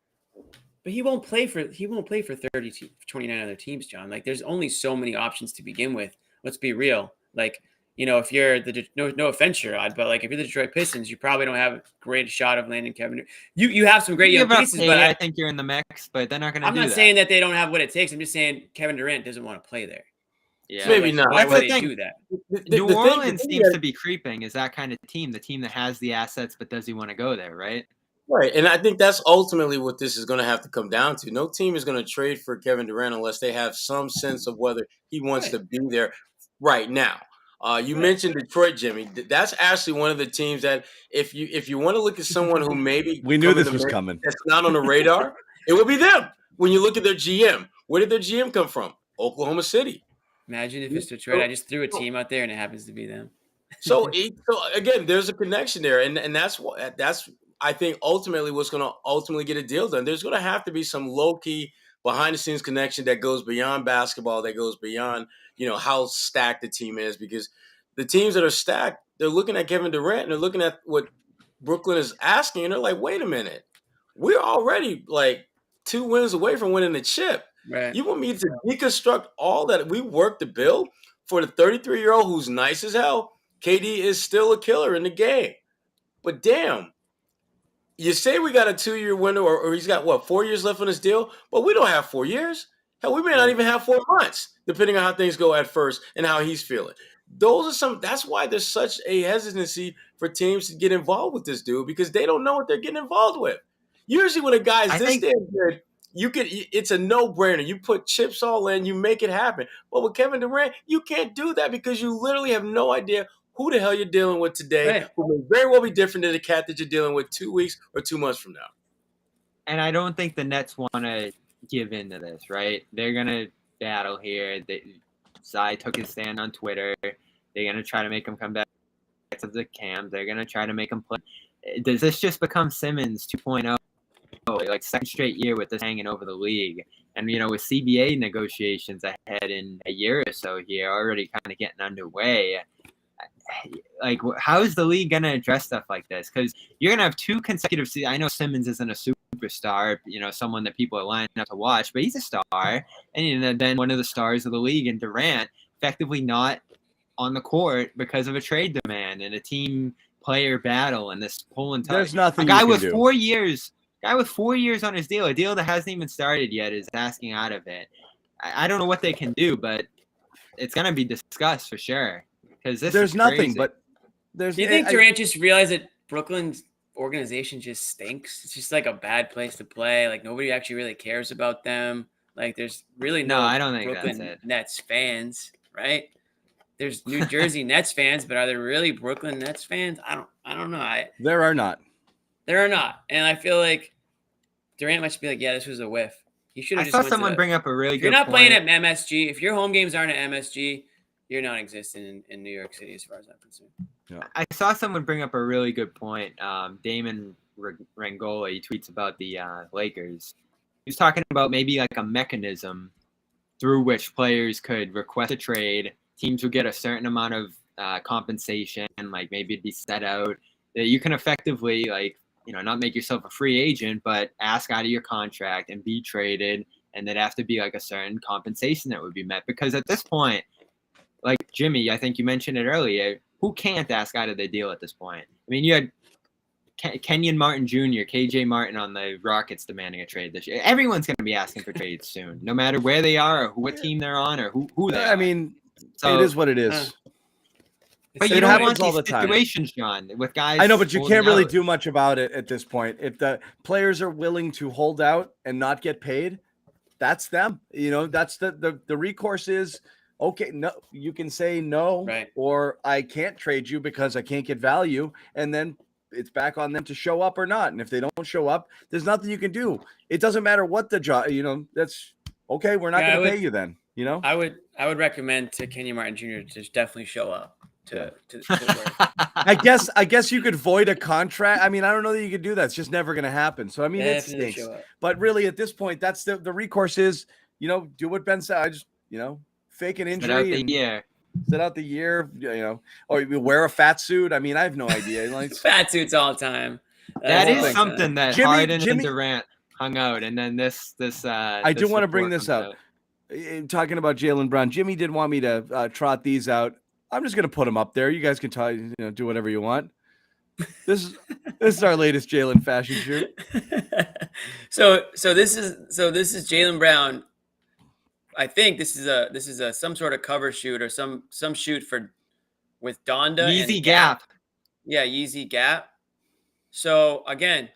But he won't play for 29 other teams, John. Like, there's only so many options to begin with. Let's be real. Like, if you're no offense, Sherrod, but like if you're the Detroit Pistons, you probably don't have a great shot of landing Kevin. You have some great young pieces, but
I think you're in the mix. But they're not going to.
I'm not saying that they don't have what it takes. I'm just saying Kevin Durant doesn't want to play there.
Yeah,
so
maybe not.
Why would they do that?
New Orleans seems to be creeping. Is that kind of team, the team that has the assets, but does he want to go there? Right.
Right, and I think that's ultimately what this is going to have to come down to. No team is going to trade for Kevin Durant unless they have some sense of whether he wants to be there right now. You mentioned Detroit, Jimmy. That's actually one of the teams that if you want to look at someone who maybe
we knew this was coming,
that's not on the radar, it would be them. When you look at their GM, where did their GM come from? Oklahoma City.
Imagine if it's Detroit. I just threw a team out there and it happens to be them.
So again, there's a connection there, and that's I think ultimately what's going to ultimately get a deal done. There's going to have to be some low-key behind-the-scenes connection that goes beyond basketball, that goes beyond, how stacked the team is, because the teams that are stacked, they're looking at Kevin Durant and they're looking at what Brooklyn is asking, and they're like, wait a minute, we're already like 2 wins away from winning the chip.
Right.
You want me to deconstruct all that we worked to build for the 33-year-old who's nice as hell? KD is still a killer in the game. But damn, you say we got a 2-year window, or he's got, 4 years left on his deal? But we don't have 4 years. Hell, we may not even have 4 months, depending on how things go at first and how he's feeling. That's why there's such a hesitancy for teams to get involved with this dude, because they don't know what they're getting involved with. Usually when a guy's damn good, it's a no-brainer. You put chips all in, you make it happen. But with Kevin Durant, you can't do that because you literally have no idea who the hell you're dealing with today,
right,
who may very well be different than the cat that you're dealing with 2 weeks or 2 months from now.
And I don't think the Nets want to give in to this, right? They're going to battle here. Cy took his stand on Twitter. They're going to try to make him come back to the camp. They're going to try to make him play. Does this just become Simmons 2.0? Like second straight year with this hanging over the league. And, with CBA negotiations ahead in a year or so here, already kind of getting underway, like, how is the league going to address stuff like this? Because you're going to have 2 consecutive seasons. I know Simmons isn't a superstar, someone that people are lining up to watch, but he's a star. And then one of the stars of the league, and Durant, effectively not on the court because of a trade demand and a team player battle and this pulling time.
There's nothing
a guy
you can
with
do.
4 years. Guy with 4 years on his deal, a deal that hasn't even started yet, is asking out of it. I don't know what they can do, but it's going to be discussed for sure. Because
there's nothing, but there's.
Do you think Durant just realized that Brooklyn's organization just stinks? It's just like a bad place to play. Like, nobody actually really cares about them. Like, there's really no
I don't think
Brooklyn
that's it.
Nets fans, right? There's New Jersey Nets fans, but are there really Brooklyn Nets fans? I don't know.
There are not.
There are not. And I feel like Durant must be like, yeah, this was a whiff. He should have
I
just
saw someone bring up a really good point.
If you're not playing at MSG, if your home games aren't at MSG, you're non-existent in New York City as far as I'm concerned.
Yeah.
I saw someone bring up a really good point. Damon Rangola, he tweets about the Lakers. He was talking about maybe like a mechanism through which players could request a trade. Teams would get a certain amount of compensation, like maybe it'd be set out that you can effectively, like, not make yourself a free agent, but ask out of your contract and be traded. And there'd have to be like a certain compensation that would be met. Because at this point, like Jimmy, I think you mentioned it earlier, who can't ask out of their deal at this point? I mean, you had Kenyon Martin Jr., KJ Martin on the Rockets demanding a trade this year. Everyone's going to be asking for trades soon, no matter where they are or what team they're on or who they are.
I mean,
so,
it is what it is.
But you don't want these situations, John, with guys.
I know, but you can't really
out.
do much about it at this point. If the players are willing to hold out and not get paid, that's them. That's the recourse is, okay, no, you can say no,
right,
or I can't trade you because I can't get value, and then it's back on them to show up or not. And if they don't show up, there's nothing you can do. It doesn't matter what the job, that's okay. We're not going to pay you then,
I would recommend to Kenyon Martin Jr. to definitely show up to work.
I guess you could void a contract. I mean, I don't know that you could do that. It's just never going to happen. So, I mean, it stinks. But really, at this point, that's the recourse is, do what Ben said. I just, fake an injury. Sit out the year, or you wear a fat suit. I mean, I have no idea. Like
fat suits all the time.
That is something that Harden and Durant hung out, and then this.
I do want to bring this up. Talking about Jaylen Brown, Jimmy did want me to trot these out. I'm just going to put them up there. You guys can do whatever you want. This is our latest Jaylen fashion shoot.
So this is Jaylen Brown. I think this is a some sort of cover shoot or some shoot with Donda
Yeezy Gap.
Yeah, Yeezy Gap. So again,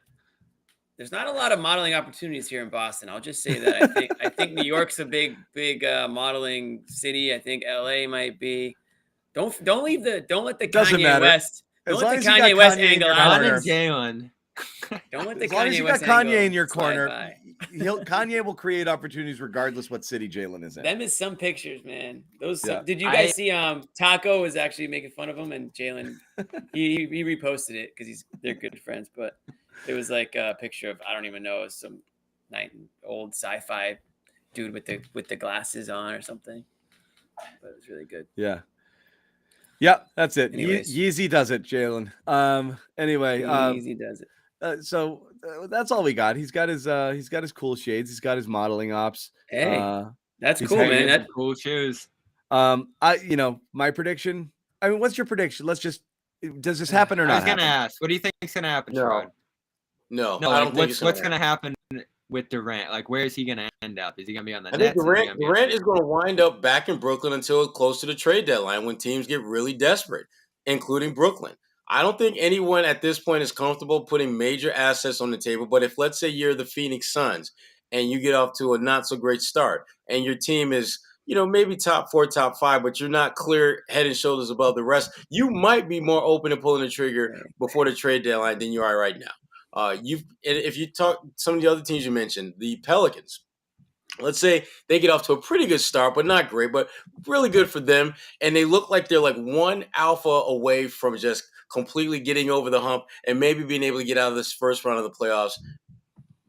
there's not a lot of modeling opportunities here in Boston. I'll just say that I think New York's a big modeling city. I think LA might be. Don't let the Kanye West. Don't let the Kanye West angle out.
Jaylen.
Don't let the
as long
Kanye
as you
West
got Kanye in your corner.
By.
Kanye will create opportunities regardless what city Jaylen is in.
Them is some pictures, man. Did you guys see? Taco was actually making fun of him, and Jaylen he reposted it because they're good friends. But it was like a picture of, I don't even know, some old sci-fi dude with the glasses on or something. But it was really good.
Yeah. Yeah, that's it.
Anyways.
Yeezy does it, Jaylen. Anyway,
Yeezy does it.
So that's all we got. He's got his cool shades. He's got his modeling ops.
Hey, that's cool, man.
That's cool shoes.
My prediction. I mean, what's your prediction? Does this happen or not?
I was gonna ask. What do you think is gonna happen, Sherrod?
No, I don't think
what's gonna happen with Durant? Like, where is he gonna end up? Is he gonna be on the
I
Nets?
think Durant is going to wind up back in Brooklyn until close to the trade deadline when teams get really desperate, including Brooklyn. I don't think anyone at this point is comfortable putting major assets on the table. But if, let's say, you're the Phoenix Suns and you get off to a not so great start and your team is, maybe top 4, top 5, but you're not clear head and shoulders above the rest, you might be more open to pulling the trigger before the trade deadline than you are right now. If you talk some of the other teams you mentioned, the Pelicans, let's say they get off to a pretty good start, but not great, but really good for them. And they look like they're like one alpha away from just completely getting over the hump and maybe being able to get out of this first round of the playoffs.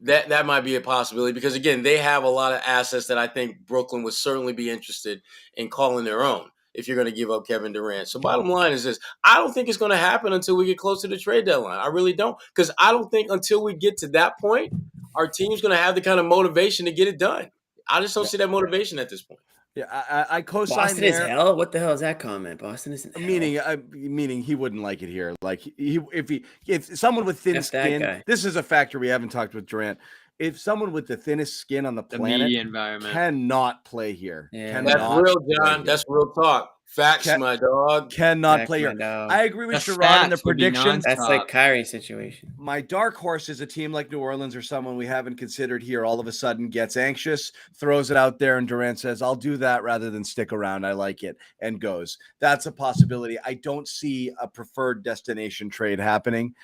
That might be a possibility because, again, they have a lot of assets that I think Brooklyn would certainly be interested in calling their own if you're going to give up Kevin Durant. So bottom line is this. I don't think it's going to happen until we get close to the trade deadline. I really don't, because I don't think until we get to that point, our team's going to have the kind of motivation to get it done. I just don't see that motivation at this point.
Yeah, I co-sign
Boston
there.
is hell? What the hell is that comment? Boston is hell.
Meaning he wouldn't like it here. Like if someone with thin skin, this is a factor we haven't talked with Durant. If someone with the thinnest skin on the planet
media environment
cannot play here.
Yeah.
That's real, John. That's real talk. Facts, my dog.
Cannot play here. I agree with Sherrod in the prediction.
That's like Kyrie's situation.
My dark horse is a team like New Orleans or someone we haven't considered here all of a sudden gets anxious, throws it out there, and Durant says, I'll do that rather than stick around. I like it, and goes. That's a possibility. I don't see a preferred destination trade happening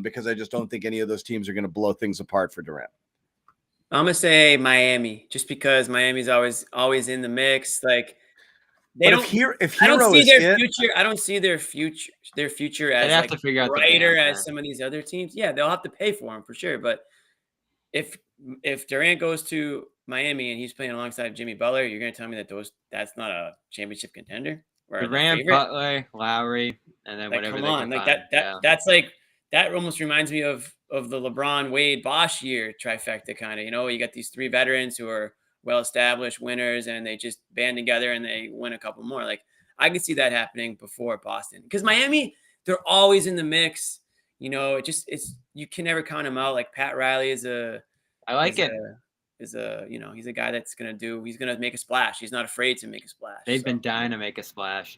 because I just don't think any of those teams are going to blow things apart for Durant.
I'm going to say Miami, just because Miami's always in the mix. Like, They
But
don't.
if
I don't
Hero
see
is
their
it,
future. I don't see their future as
They'd have
like
to figure out the
brighter
game
as
plan.
some of these other teams. Yeah, they'll have to pay for him for sure. But if Durant goes to Miami and he's playing alongside Jimmy Butler, you're going to tell me that that's not a championship contender or the
Durant,
favorite?
Butler, Lowry, and then
Like,
whatever
come
they
on,
can
like
find.
that's like that almost reminds me of the LeBron, Wade, Bosh year trifecta kind of. You got these three veterans who are well established winners, and they just band together and they win a couple more. Like, I can see that happening before Boston, because Miami, they're always in the mix. It's you can never count them out. Like Pat Riley is a
I like
is
it.
he's a guy that's he's gonna make a splash. He's not afraid to make a splash.
They've
So,
been dying to make a splash.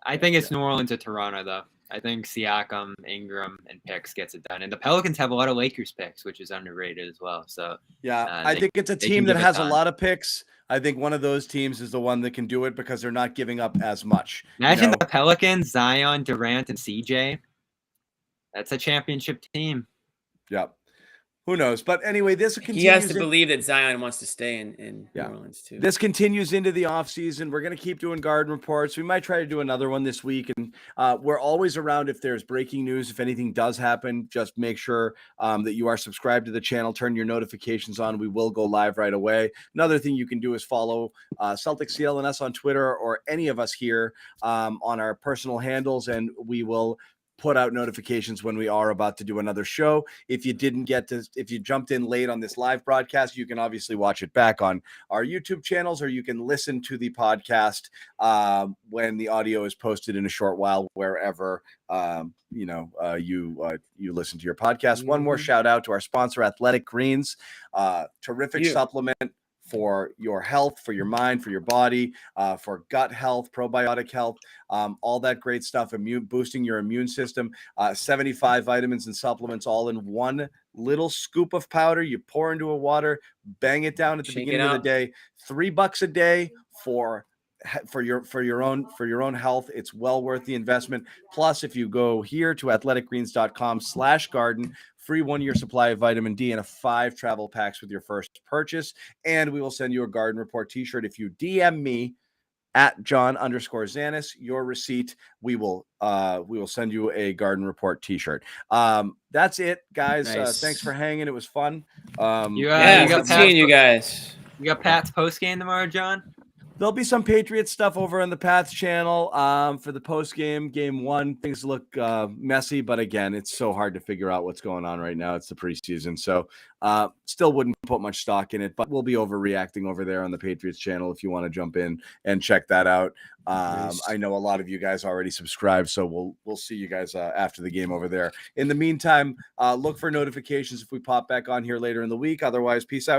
I think it's New Orleans or Toronto, though. I think Siakam, Ingram, and picks gets it done. And the Pelicans have a lot of Lakers picks, which is underrated as well. So
yeah, I think it's a
they
team
can
that
give it
has a
time.
lot of picks. I think one of those teams is the one that can do it because they're not giving up as much.
Imagine the Pelicans, Zion, Durant, and CJ. That's a championship team.
Yeah. Who knows? But anyway, this continues.
he has to believe that Zion wants to stay in New Orleans too.
This continues into the offseason. We're going to keep doing garden reports. We might try to do another one this week. And we're always around if there's breaking news. If anything does happen, just make sure that you are subscribed to the channel. Turn your notifications on. We will go live right away. Another thing you can do is follow Celtics CLNS on Twitter, or any of us here on our personal handles, and we will put out notifications when we are about to do another show. If you jumped in late on this live broadcast, you can obviously watch it back on our YouTube channels, or you can listen to the podcast when the audio is posted in a short while, wherever you listen to your podcast. One more shout out to our sponsor, Athletic Greens, terrific supplement for your health, for your mind, for your body, for gut health, probiotic health, all that great stuff, boosting your immune system, 75 vitamins and supplements all in one little scoop of powder. You pour into a water, bang it down at the beginning of the day. $3 a day for your own health. It's well worth the investment. Plus, if you go here to athleticgreens.com/garden, free 1-year supply of vitamin D and 5 travel packs with your first purchase. And we will send you a Garden Report t-shirt if you DM me at John_Zannis your receipt. We will send you a Garden Report t-shirt. That's it, guys.
Nice.
Thanks for hanging. It was fun.
You got
seeing you guys.
You got Pat's post game tomorrow, John?
There'll be some Patriots stuff over on the Pats channel for the post game, game one. Things look messy, but again, it's so hard to figure out what's going on right now. It's the preseason, so still wouldn't put much stock in it, but we'll be overreacting over there on the Patriots channel if you want to jump in and check that out.
Nice.
I know a lot of you guys already subscribed, so we'll see you guys after the game over there. In the meantime, look for notifications if we pop back on here later in the week. Otherwise, peace out.